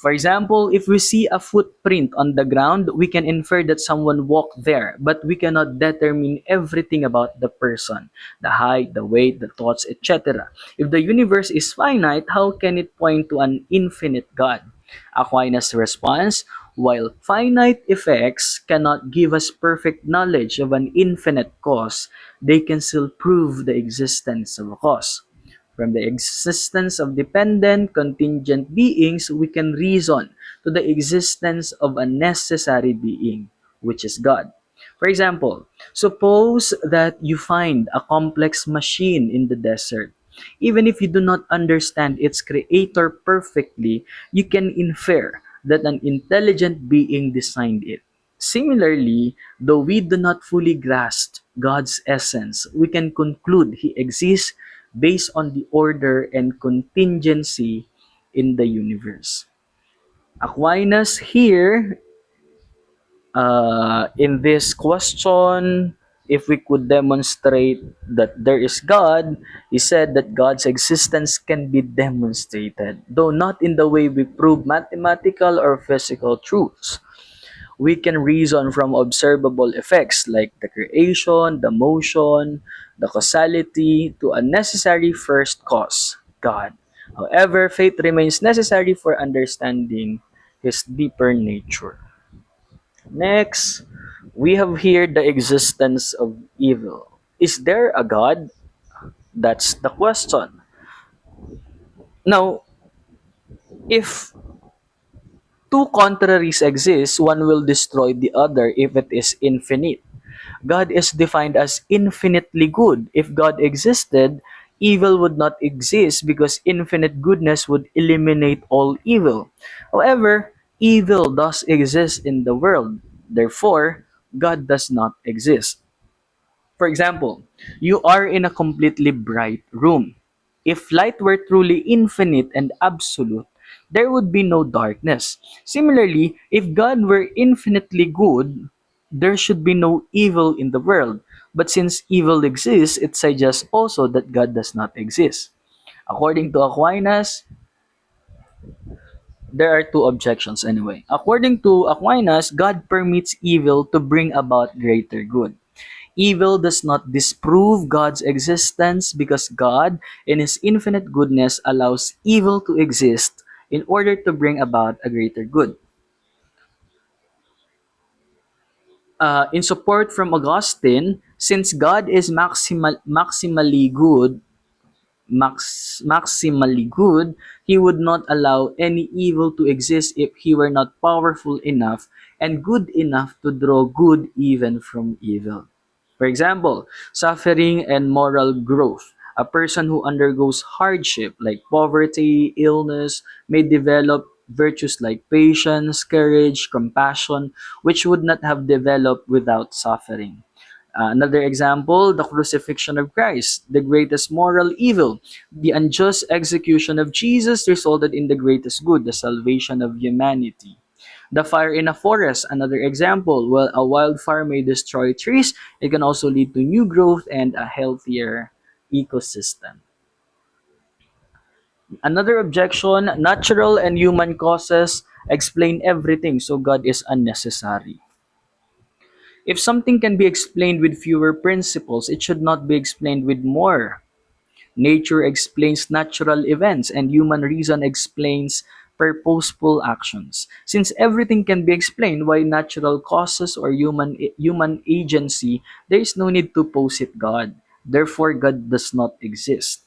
For example, if we see a footprint on the ground, we can infer that someone walked there, but we cannot determine everything about the person, the height, the weight, the thoughts, etc. If the universe is finite, how can it point to an infinite God? Aquinas' response, while finite effects cannot give us perfect knowledge of an infinite cause, they can still prove the existence of a cause. From the existence of dependent, contingent beings, we can reason to the existence of a necessary being, which is God. For example, suppose that you find a complex machine in the desert. Even if you do not understand its creator perfectly, you can infer that an intelligent being designed it. Similarly, though we do not fully grasp God's essence, we can conclude He exists based on the order and contingency in the universe. Aquinas here, in this question, if we could demonstrate that there is God, he said that God's existence can be demonstrated, though not in the way we prove mathematical or physical truths. We can reason from observable effects like the creation, the motion, the causality to a necessary first cause, God. However, faith remains necessary for understanding his deeper nature. Next, we have here the existence of evil. Is there a God? That's the question. Now, if two contraries exist, one will destroy the other if it is infinite. God is defined as infinitely good. If God existed, evil would not exist because infinite goodness would eliminate all evil. However, evil does exist in the world. Therefore, God does not exist. For example, you are in a completely bright room. If light were truly infinite and absolute, there would be no darkness. Similarly, if God were infinitely good, there should be no evil in the world. But since evil exists, it suggests also that God does not exist. According to Aquinas, there are two objections anyway. According to Aquinas, God permits evil to bring about greater good. Evil does not disprove God's existence because God, in His infinite goodness, allows evil to exist in order to bring about a greater good. In support from Augustine, since God is maximally good, He would not allow any evil to exist if He were not powerful enough and good enough to draw good even from evil. For example, suffering and moral growth. A person who undergoes hardship like poverty, illness, may develop virtues like patience, courage, compassion, which would not have developed without suffering. Another example, the crucifixion of Christ, the greatest moral evil. The unjust execution of Jesus resulted in the greatest good, the salvation of humanity. The fire in a forest, another example. While a wildfire may destroy trees, it can also lead to new growth and a healthier ecosystem. Another objection, natural and human causes explain everything, so God is unnecessary. If something can be explained with fewer principles, it should not be explained with more. Nature explains natural events, and human reason explains purposeful actions. Since everything can be explained by natural causes or human agency, there is no need to posit God. Therefore, God does not exist.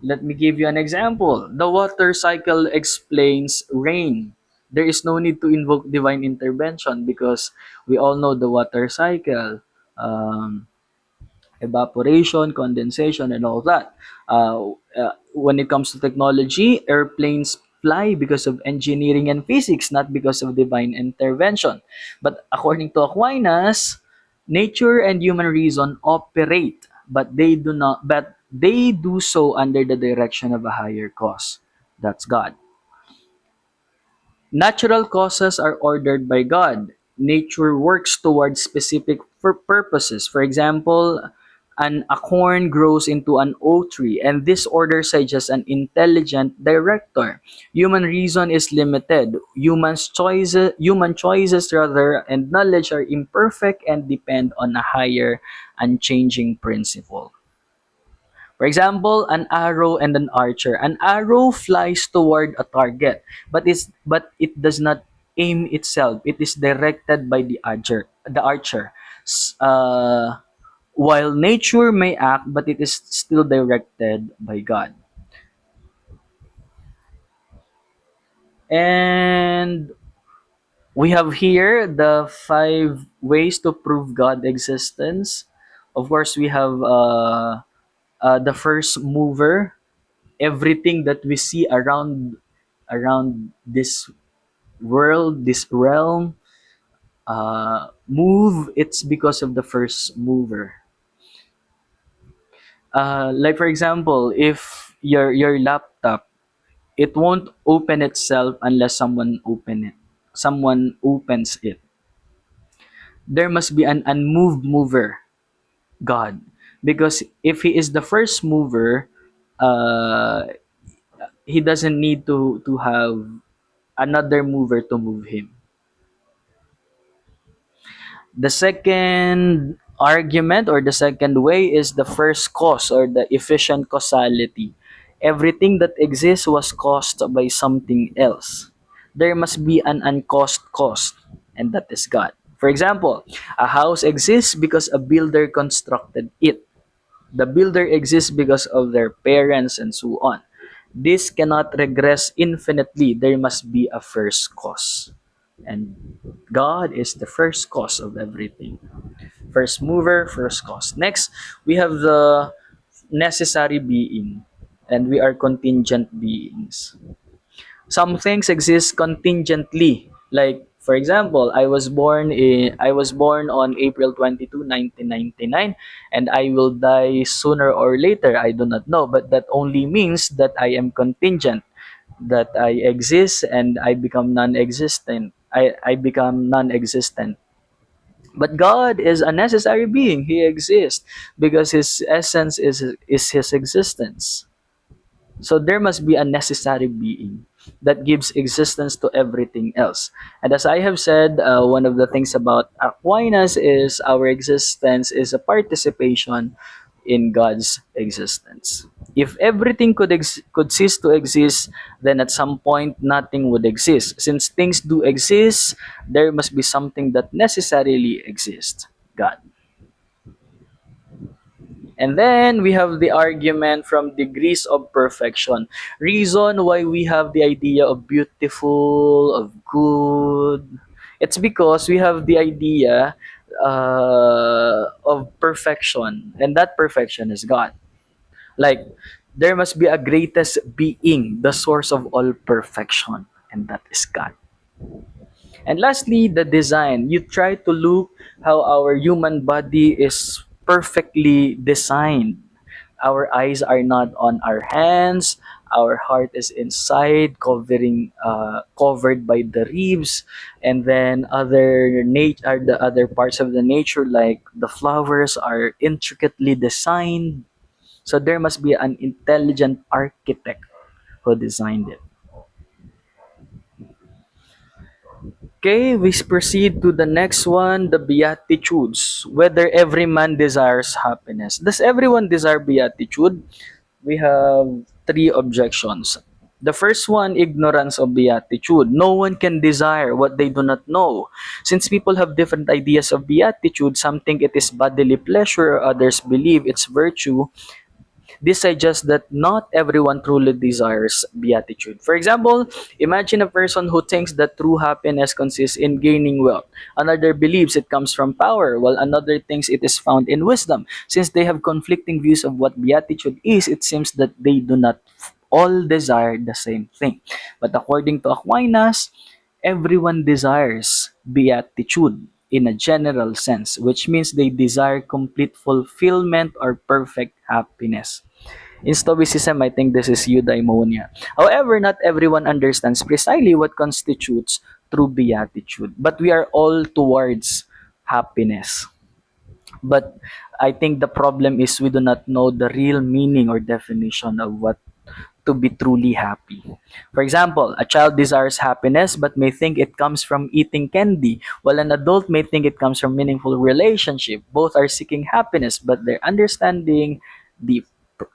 Let me give you an example. The water cycle explains rain. There is no need to invoke divine intervention because we all know the water cycle. Um, Evaporation, condensation, and all that. When it comes to technology, airplanes fly because of engineering and physics, not because of divine intervention. But according to Aquinas, nature and human reason operate, but they do so under the direction of a higher cause. That's God. Natural causes are ordered by God. Nature works towards specific purposes. For example, an acorn grows into an oak tree, and this order suggests an intelligent director. Human reason is limited. Human choices rather, and knowledge are imperfect and depend on a higher, unchanging principle. For example, an arrow and an archer. An arrow flies toward a target, but it does not aim itself. It is directed by the archer. While nature may act, but it is still directed by God. And we have here the five ways to prove God existence. Of course, we have the first mover. Everything that we see around this world, this realm, move. It's because of the first mover. Like for example, if your laptop, it won't open itself unless someone opens it. There must be an unmoved mover, God, because if He is the first mover, uh, He doesn't need to have another mover to move Him. The second argument or the second way is the first cause or the efficient causality. Everything that exists was caused by something else. There must be an uncaused cause, and that is God. For example, a house exists because a builder constructed it. The builder exists because of their parents and so on. This cannot regress infinitely. There must be a first cause. And God is the first cause of everything. First mover, first cause. Next, we have the necessary being, and we are contingent beings. Some things exist contingently. Like for example, I was born on April 22, 1999, and I will die sooner or later, I do not know, but that only means that I am contingent, that I exist and I become non-existent. I become non-existent. But God is a necessary being. He exists because his essence is his existence. So there must be a necessary being that gives existence to everything else. And as I have said, one of the things about Aquinas is our existence is a participation in God's existence. If everything could cease to exist, then at some point nothing would exist. Since things do exist, there must be something that necessarily exists. God. And then we have the argument from degrees of perfection. Reason why we have the idea of beautiful, of good. It's because we have the idea of perfection, and that perfection is God. Like, there must be a greatest being, the source of all perfection, and that is God. And lastly, the design. You try to look how our human body is perfectly designed. Our eyes are not on our hands. Our heart is inside, covered by the ribs, and then the other parts of the nature, like the flowers, are intricately designed. So there must be an intelligent architect who designed it. Okay, we proceed to the next one, the Beatitudes. Whether every man desires happiness. Does everyone desire beatitude? We have three objections. The first one, ignorance of beatitude. No one can desire what they do not know. Since people have different ideas of beatitude, some think it is bodily pleasure, others believe it's virtue. This suggests that not everyone truly desires beatitude. For example, imagine a person who thinks that true happiness consists in gaining wealth. Another believes it comes from power, while another thinks it is found in wisdom. Since they have conflicting views of what beatitude is, it seems that they do not all desire the same thing. But according to Aquinas, everyone desires beatitude in a general sense, which means they desire complete fulfillment or perfect happiness. In Stoicism, I think this is eudaimonia. However, not everyone understands precisely what constitutes true beatitude, but we are all towards happiness. But I think the problem is we do not know the real meaning or definition of what to be truly happy. For example, a child desires happiness but may think it comes from eating candy, while an adult may think it comes from meaningful relationship. Both are seeking happiness, but their understanding dif-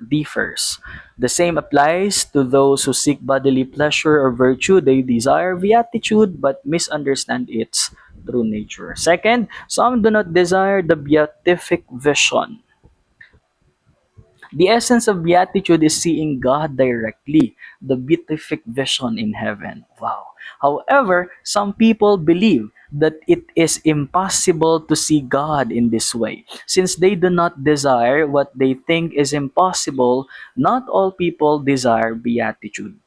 differs. The same applies to those who seek bodily pleasure or virtue. They desire beatitude but misunderstand its true nature. Second, some do not desire the beatific vision. The essence of beatitude is seeing God directly, the beatific vision in heaven. Wow. However, some people believe that it is impossible to see God in this way. Since they do not desire what they think is impossible, not all people desire beatitude.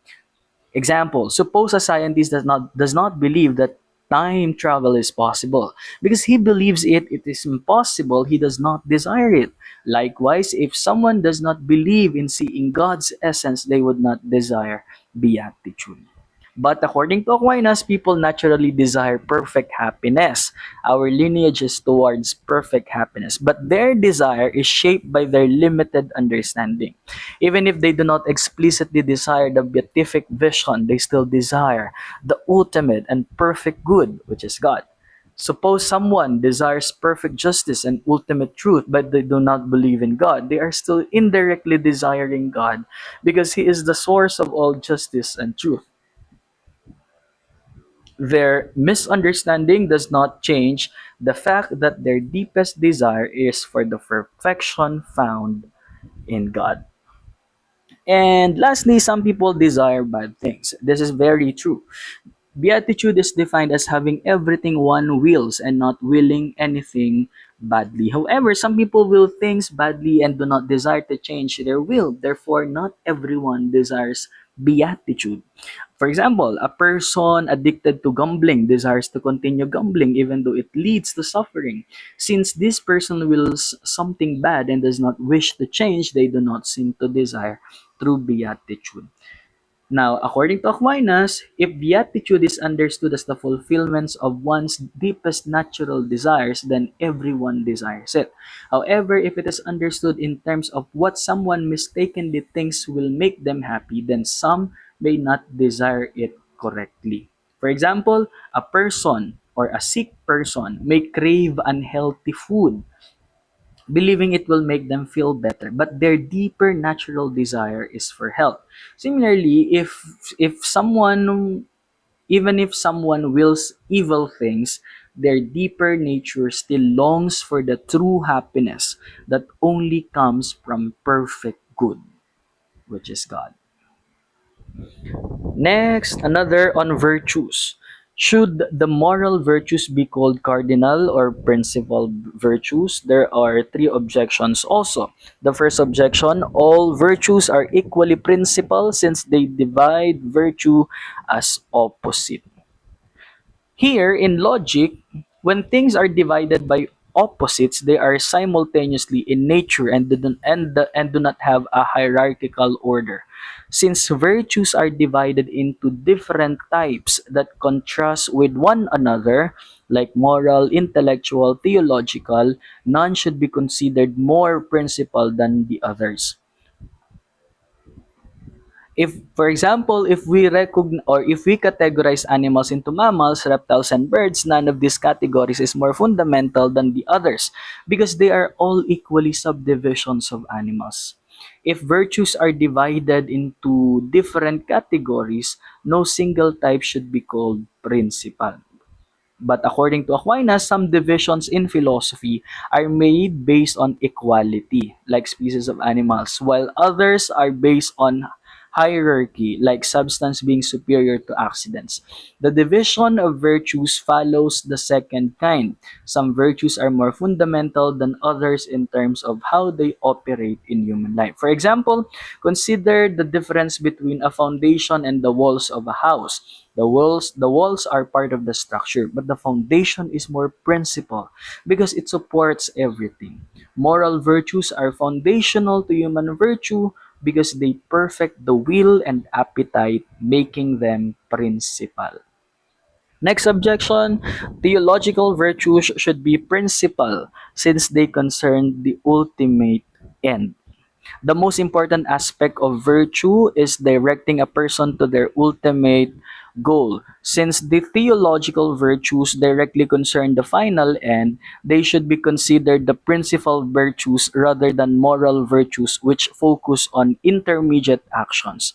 Example, suppose a scientist does not believe that time travel is possible. Because he believes it is impossible, he does not desire it. Likewise, if someone does not believe in seeing God's essence, they would not desire beatitude. But according to Aquinas, people naturally desire perfect happiness. Our lineage is towards perfect happiness, but their desire is shaped by their limited understanding. Even if they do not explicitly desire the beatific vision, they still desire the ultimate and perfect good, which is God. Suppose someone desires perfect justice and ultimate truth, but they do not believe in God. They are still indirectly desiring God because He is the source of all justice and truth. Their misunderstanding does not change the fact that their deepest desire is for the perfection found in God. And lastly, some people desire bad things. This is very true. Beatitude is defined as having everything one wills and not willing anything badly. However, some people will things badly and do not desire to change their will. Therefore, not everyone desires beatitude. For example, a person addicted to gambling desires to continue gambling even though it leads to suffering. Since this person wills something bad and does not wish to change, they do not seem to desire true beatitude. Now, according to Aquinas, if beatitude is understood as the fulfillment of one's deepest natural desires, then everyone desires it. However, if it is understood in terms of what someone mistakenly thinks will make them happy, then some may not desire it correctly. For example, a person or a sick person may crave unhealthy food believing it will make them feel better, but their deeper natural desire is for health. Similarly, if someone even if someone wills evil things, their deeper nature still longs for the true happiness that only comes from perfect good, which is God. Next, another on virtues. Should the moral virtues be called cardinal or principal virtues? There are three objections also. The first objection, all virtues are equally principal since they divide virtue as opposite. Here, in logic, when things are divided by opposites, they are simultaneously in nature and do not have a hierarchical order. Since virtues are divided into different types that contrast with one another, like moral, intellectual, theological, none should be considered more principal than the others. If, for example, if we recognize or if we categorize animals into mammals, reptiles, and birds, none of these categories is more fundamental than the others because they are all equally subdivisions of animals. If virtues are divided into different categories, no single type should be called principal. But according to Aquinas, some divisions in philosophy are made based on equality, like species of animals, while others are based on hierarchy, like substance being superior to accidents. The division of virtues follows the second kind. Some virtues are more fundamental than others in terms of how they operate in human life. For example, consider the difference between a foundation and the walls of a house. The walls are part of the structure, but the foundation is more principal because it supports everything. Moral virtues are foundational to human virtue because they perfect the will and appetite, making them principal. Next objection, theological virtues should be principal since they concern the ultimate end. The most important aspect of virtue is directing a person to their ultimate goal. Since the theological virtues directly concern the final end, they should be considered the principal virtues rather than moral virtues which focus on intermediate actions.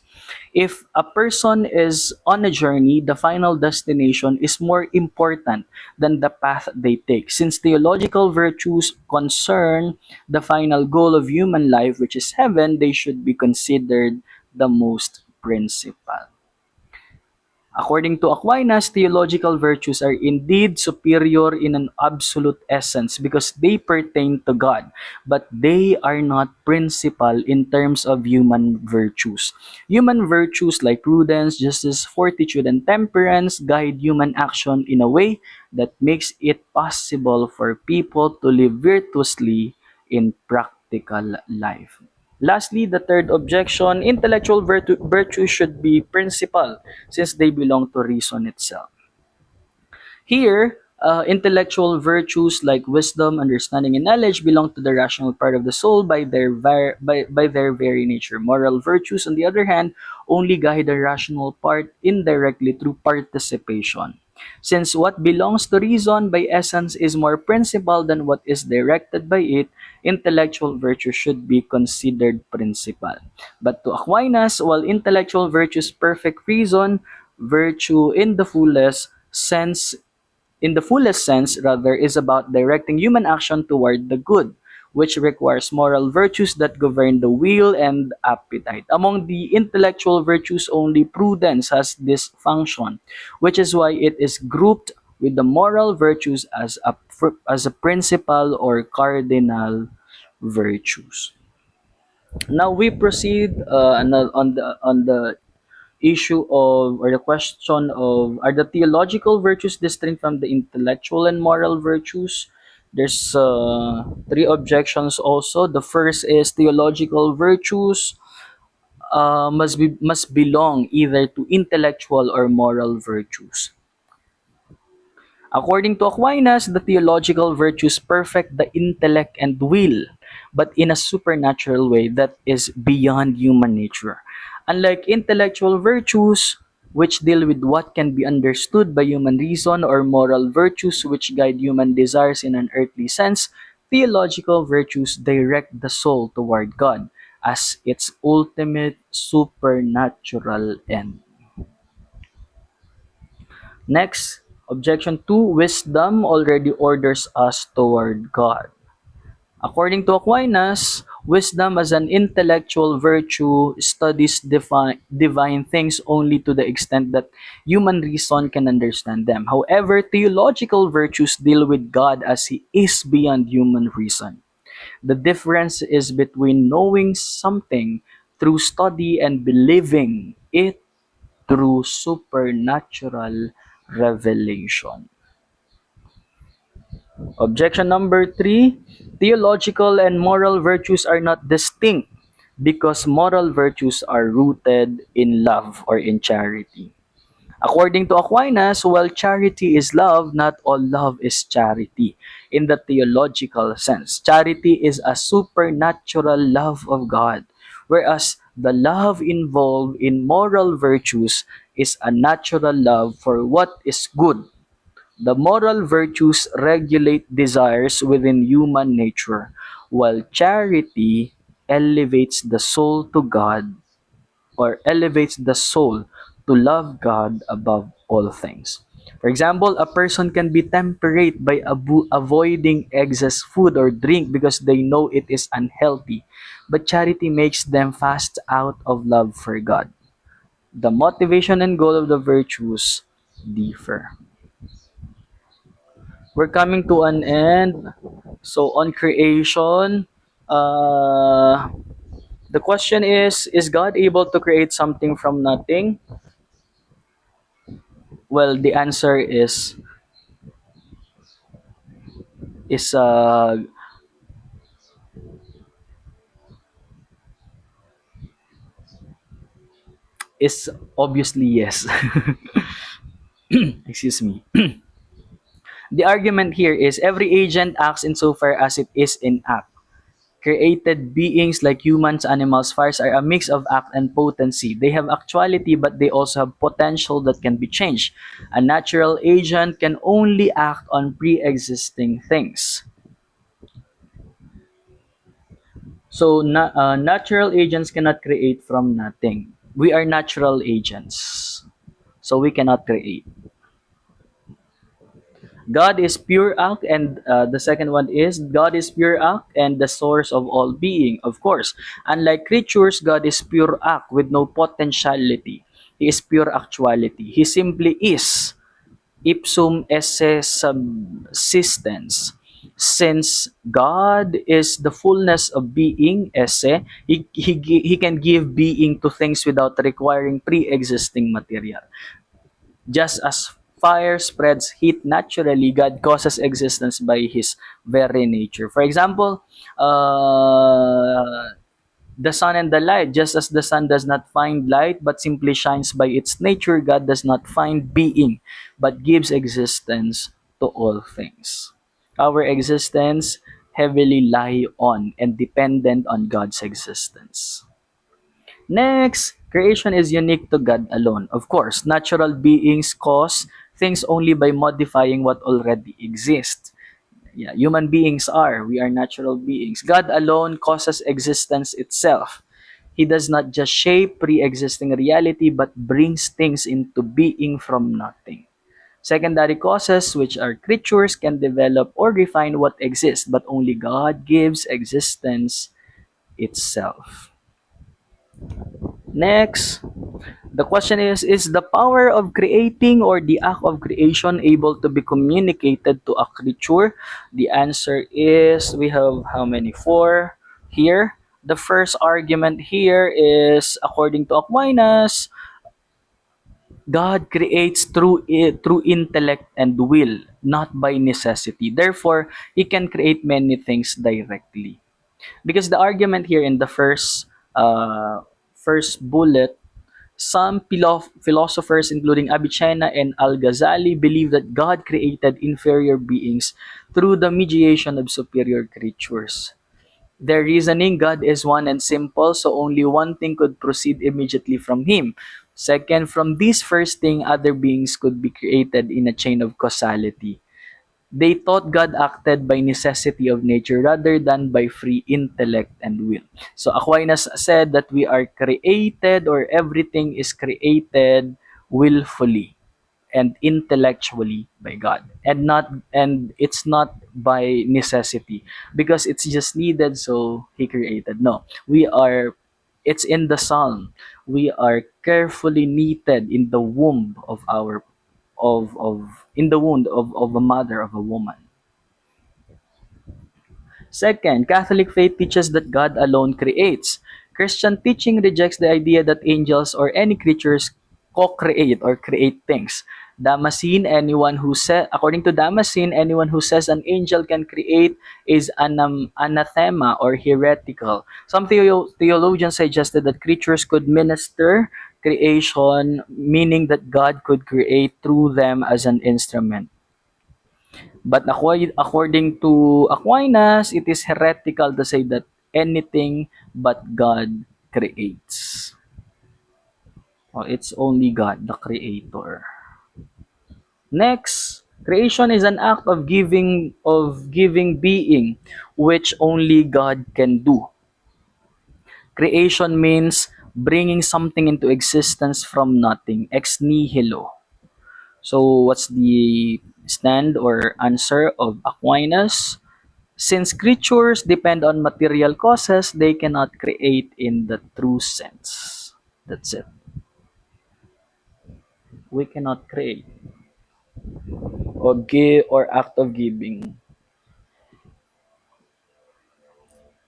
If a person is on a journey, the final destination is more important than the path they take. Since theological virtues concern the final goal of human life, which is heaven, they should be considered the most principal. According to Aquinas, theological virtues are indeed superior in an absolute essence because they pertain to God, but they are not principal in terms of human virtues. Human virtues like prudence, justice, fortitude, and temperance guide human action in a way that makes it possible for people to live virtuously in practical life. Lastly, the third objection, intellectual virtue should be principal since they belong to reason itself. Here, intellectual virtues like wisdom, understanding, and knowledge belong to the rational part of the soul by their very nature. Moral virtues, on the other hand, only guide the rational part indirectly through participation. Since what belongs to reason by essence is more principal than what is directed by it, intellectual virtue should be considered principal. But to Aquinas, while intellectual virtues perfect reason, virtue in the fullest sense rather is about directing human action toward the good, which requires moral virtues that govern the will and appetite. Among the intellectual virtues, only prudence has this function, which is why it is grouped with the moral virtues as a principal or cardinal virtues. Now we proceed on the issue of, or the question of, are the theological virtues distinct from the intellectual and moral virtues? There's three objections also. The first is theological virtues must belong either to intellectual or moral virtues. According to Aquinas, the theological virtues perfect the intellect and will, but in a supernatural way that is beyond human nature. Unlike intellectual virtues, which deal with what can be understood by human reason, or moral virtues, which guide human desires in an earthly sense, theological virtues direct the soul toward God as its ultimate supernatural end. Next, objection 2, wisdom already orders us toward God. According to Aquinas, wisdom as an intellectual virtue studies divine things only to the extent that human reason can understand them. However, theological virtues deal with God as He is beyond human reason. The difference is between knowing something through study and believing it through supernatural revelation. Objection number 3, theological and moral virtues are not distinct because moral virtues are rooted in love or in charity. According to Aquinas, while charity is love, not all love is charity. In the theological sense, charity is a supernatural love of God, whereas the love involved in moral virtues is a natural love for what is good. The moral virtues regulate desires within human nature, while charity elevates the soul to God, or elevates the soul to love God above all things. For example, a person can be temperate by avoiding excess food or drink because they know it is unhealthy, but charity makes them fast out of love for God. The motivation and goal of the virtues differ. We're coming to an end. So on creation, uh, the question is God able to create something from nothing? Well, the answer is uh is obviously yes. Excuse me. The argument here is every agent acts insofar as it is in act. Created beings like humans, animals, fires are a mix of act and potency. They have actuality, but they also have potential that can be changed. A natural agent can only act on pre-existing things. So, natural agents cannot create from nothing. We are natural agents, so we cannot create. God is pure act, and the second one is God is pure act and the source of all being. Of course, unlike creatures, God is pure act with no potentiality. He is pure actuality. He simply is ipsum esse subsistence. Since God is the fullness of being, esse, he can give being to things without requiring pre-existing material. Just as fire spreads heat naturally, God causes existence by His very nature. For example, the sun and the light, just as the sun does not find light but simply shines by its nature, God does not find being but gives existence to all things. Our existence heavily lie on and dependent on God's existence. Next, creation is unique to God alone. Of course, natural beings cause things only by modifying what already exists. Yeah, human beings are. We are natural beings. God alone causes existence itself. He does not just shape pre-existing reality but brings things into being from nothing. Secondary causes, which are creatures, can develop or refine what exists, but only God gives existence itself. Next, the question is the power of creating or the act of creation able to be communicated to a creature? The answer is we have how many? Four here. The first argument here is according to Aquinas, God creates through intellect and will, not by necessity. Therefore, he can create many things directly. Because the argument here in the first bullet, some philosophers, including Avicenna and Al-Ghazali, believe that God created inferior beings through the mediation of superior creatures. Their reasoning, God is one and simple, so only one thing could proceed immediately from Him. Second, from this first thing, other beings could be created in a chain of causality. They thought God acted by necessity of nature rather than by free intellect and will. So Aquinas said that we are created or everything is created willfully and intellectually by God, and it's not by necessity because it's just needed, so he created. No, we are, it's in the psalm, we are carefully knitted in the womb of our of in the womb of a mother of a woman. Second, Catholic faith teaches that God alone creates. Christian teaching rejects the idea that angels or any creatures co-create or create things. According to Damascene, anyone who says an angel can create is anathema or heretical. Some theologians suggested that creatures could minister creation, meaning that God could create through them as an instrument. But according to Aquinas, it is heretical to say that anything but God creates. Oh, it's only God, the creator. Next, creation is an act of giving being, which only God can do. Creation means bringing something into existence from nothing, ex nihilo. So what's the stand or answer of Aquinas? Since creatures depend on material causes, they cannot create in the true sense. That's it. We cannot create or give or act of giving.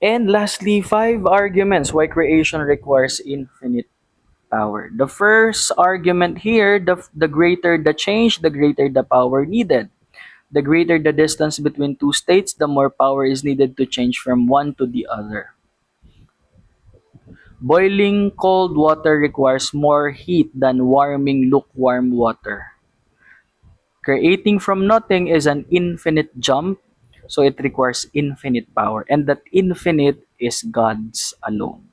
And lastly, five arguments why creation requires infinite power. The first argument here, the greater the change, the greater the power needed. The greater the distance between two states, the more power is needed to change from one to the other. Boiling cold water requires more heat than warming lukewarm water. Creating from nothing is an infinite jump, so it requires infinite power, and that infinite is God's alone.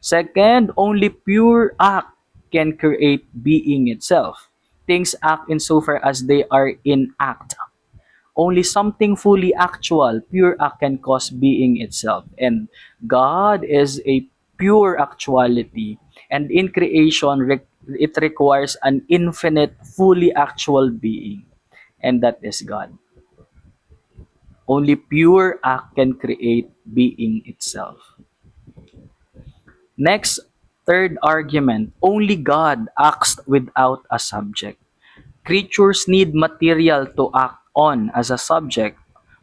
Second, only pure act can create being itself. Things act insofar as they are in act. Only something fully actual, pure act can cause being itself. And God is a pure actuality. And in creation, it requires an infinite, fully actual being. And that is God. Only pure act can create being itself. Next, third argument, only God acts without a subject. Creatures need material to act on as a subject,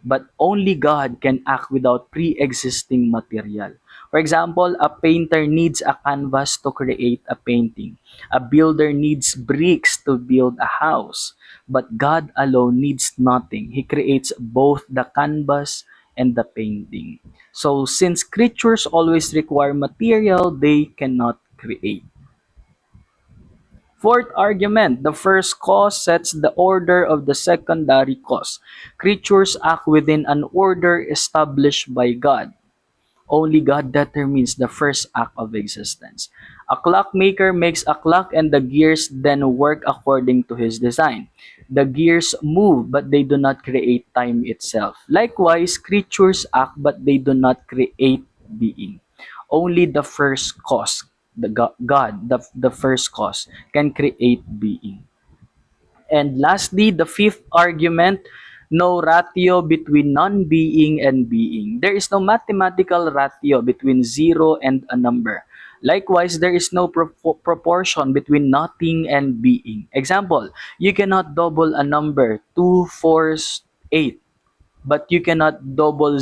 but only God can act without pre-existing material. For example, a painter needs a canvas to create a painting. A builder needs bricks to build a house. But God alone needs nothing. He creates both the canvas and the painting. So since creatures always require material, they cannot create. Fourth argument, the first cause sets the order of the secondary cause. Creatures act within an order established by God. Only God determines the first act of existence. A clockmaker makes a clock and the gears then work according to his design. The gears move but they do not create time itself. Likewise, creatures act but they do not create being. Only the first cause God, the first cause, can create being. And lastly, the fifth argument, no ratio between non-being and being. There is no mathematical ratio between zero and a number. Likewise, there is no proportion between nothing and being. Example, you cannot double a number 2, 4, 8, but you cannot double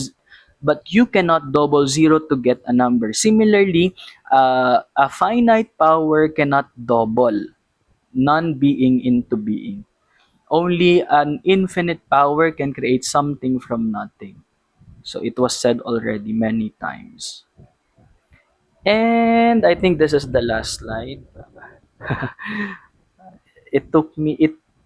zero to get a number. Similarly, a finite power cannot double non-being into being. Only an infinite power can create something from nothing. So it was said already many times. And I think this is the last slide. It took me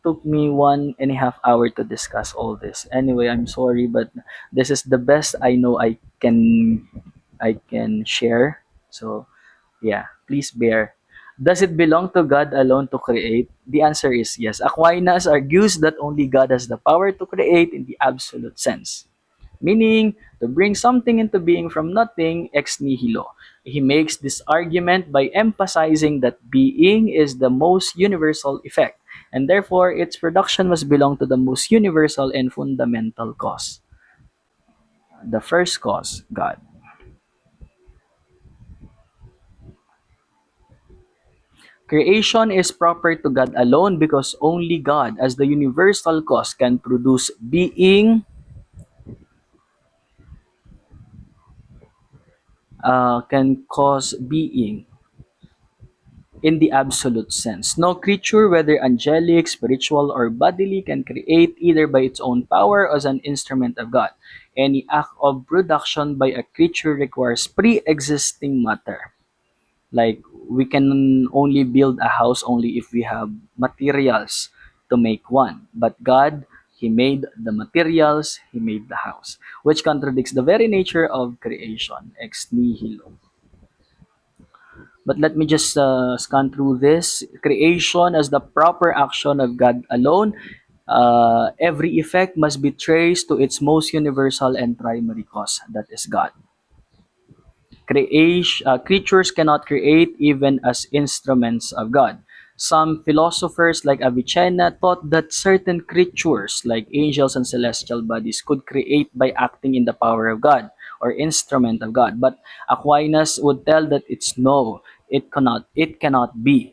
1.5 hours to discuss all this. Anyway, I'm sorry, but this is the best I know I can share. So yeah, please bear. Does it belong to God alone to create? The answer is yes. Aquinas argues that only God has the power to create in the absolute sense, meaning to bring something into being from nothing ex nihilo. He makes this argument by emphasizing that being is the most universal effect, and therefore its production must belong to the most universal and fundamental cause, the first cause, God. Creation is proper to God alone because only God, as the universal cause, can produce being, can cause being in the absolute sense. No creature, whether angelic, spiritual, or bodily, can create either by its own power or as an instrument of God. Any act of production by a creature requires pre-existing matter. Like, we can only build a house only if we have materials to make one. But God, He made the materials, He made the house, which contradicts the very nature of creation, ex nihilo. But let me just scan through this. Creation as the proper action of God alone. Every effect must be traced to its most universal and primary cause, that is God. Creatures cannot create even as instruments of God. Some philosophers like Avicenna thought that certain creatures like angels and celestial bodies could create by acting in the power of God or instrument of God. But Aquinas would tell that it's no, it cannot be.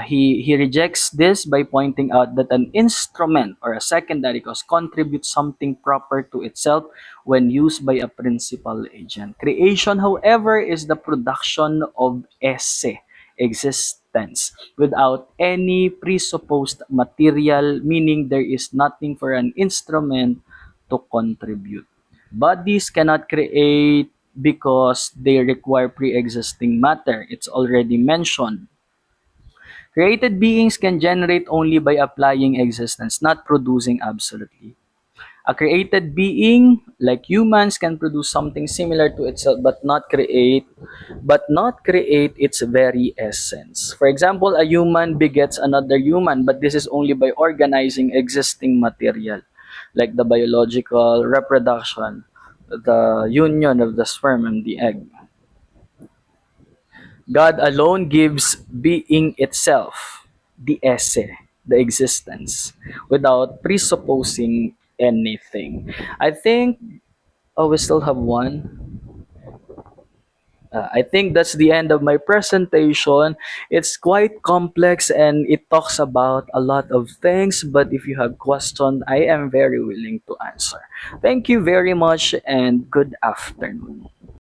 He rejects this by pointing out that an instrument or a secondary cause contributes something proper to itself when used by a principal agent. Creation, however, is the production of esse, existence, without any presupposed material, meaning there is nothing for an instrument to contribute. Bodies cannot create because they require pre-existing matter. It's already mentioned. Created beings can generate only by applying existence, not producing absolutely. A created being, like humans, can produce something similar to itself but not create its very essence. For example, a human begets another human, but this is only by organizing existing material, like the biological reproduction, the union of the sperm and the egg. God alone gives being itself, the esse, the existence, without presupposing anything. I think, oh, we still have one. I think that's the end of my presentation. It's quite complex and it talks about a lot of things, but if you have questions, I am very willing to answer. Thank you very much and good afternoon.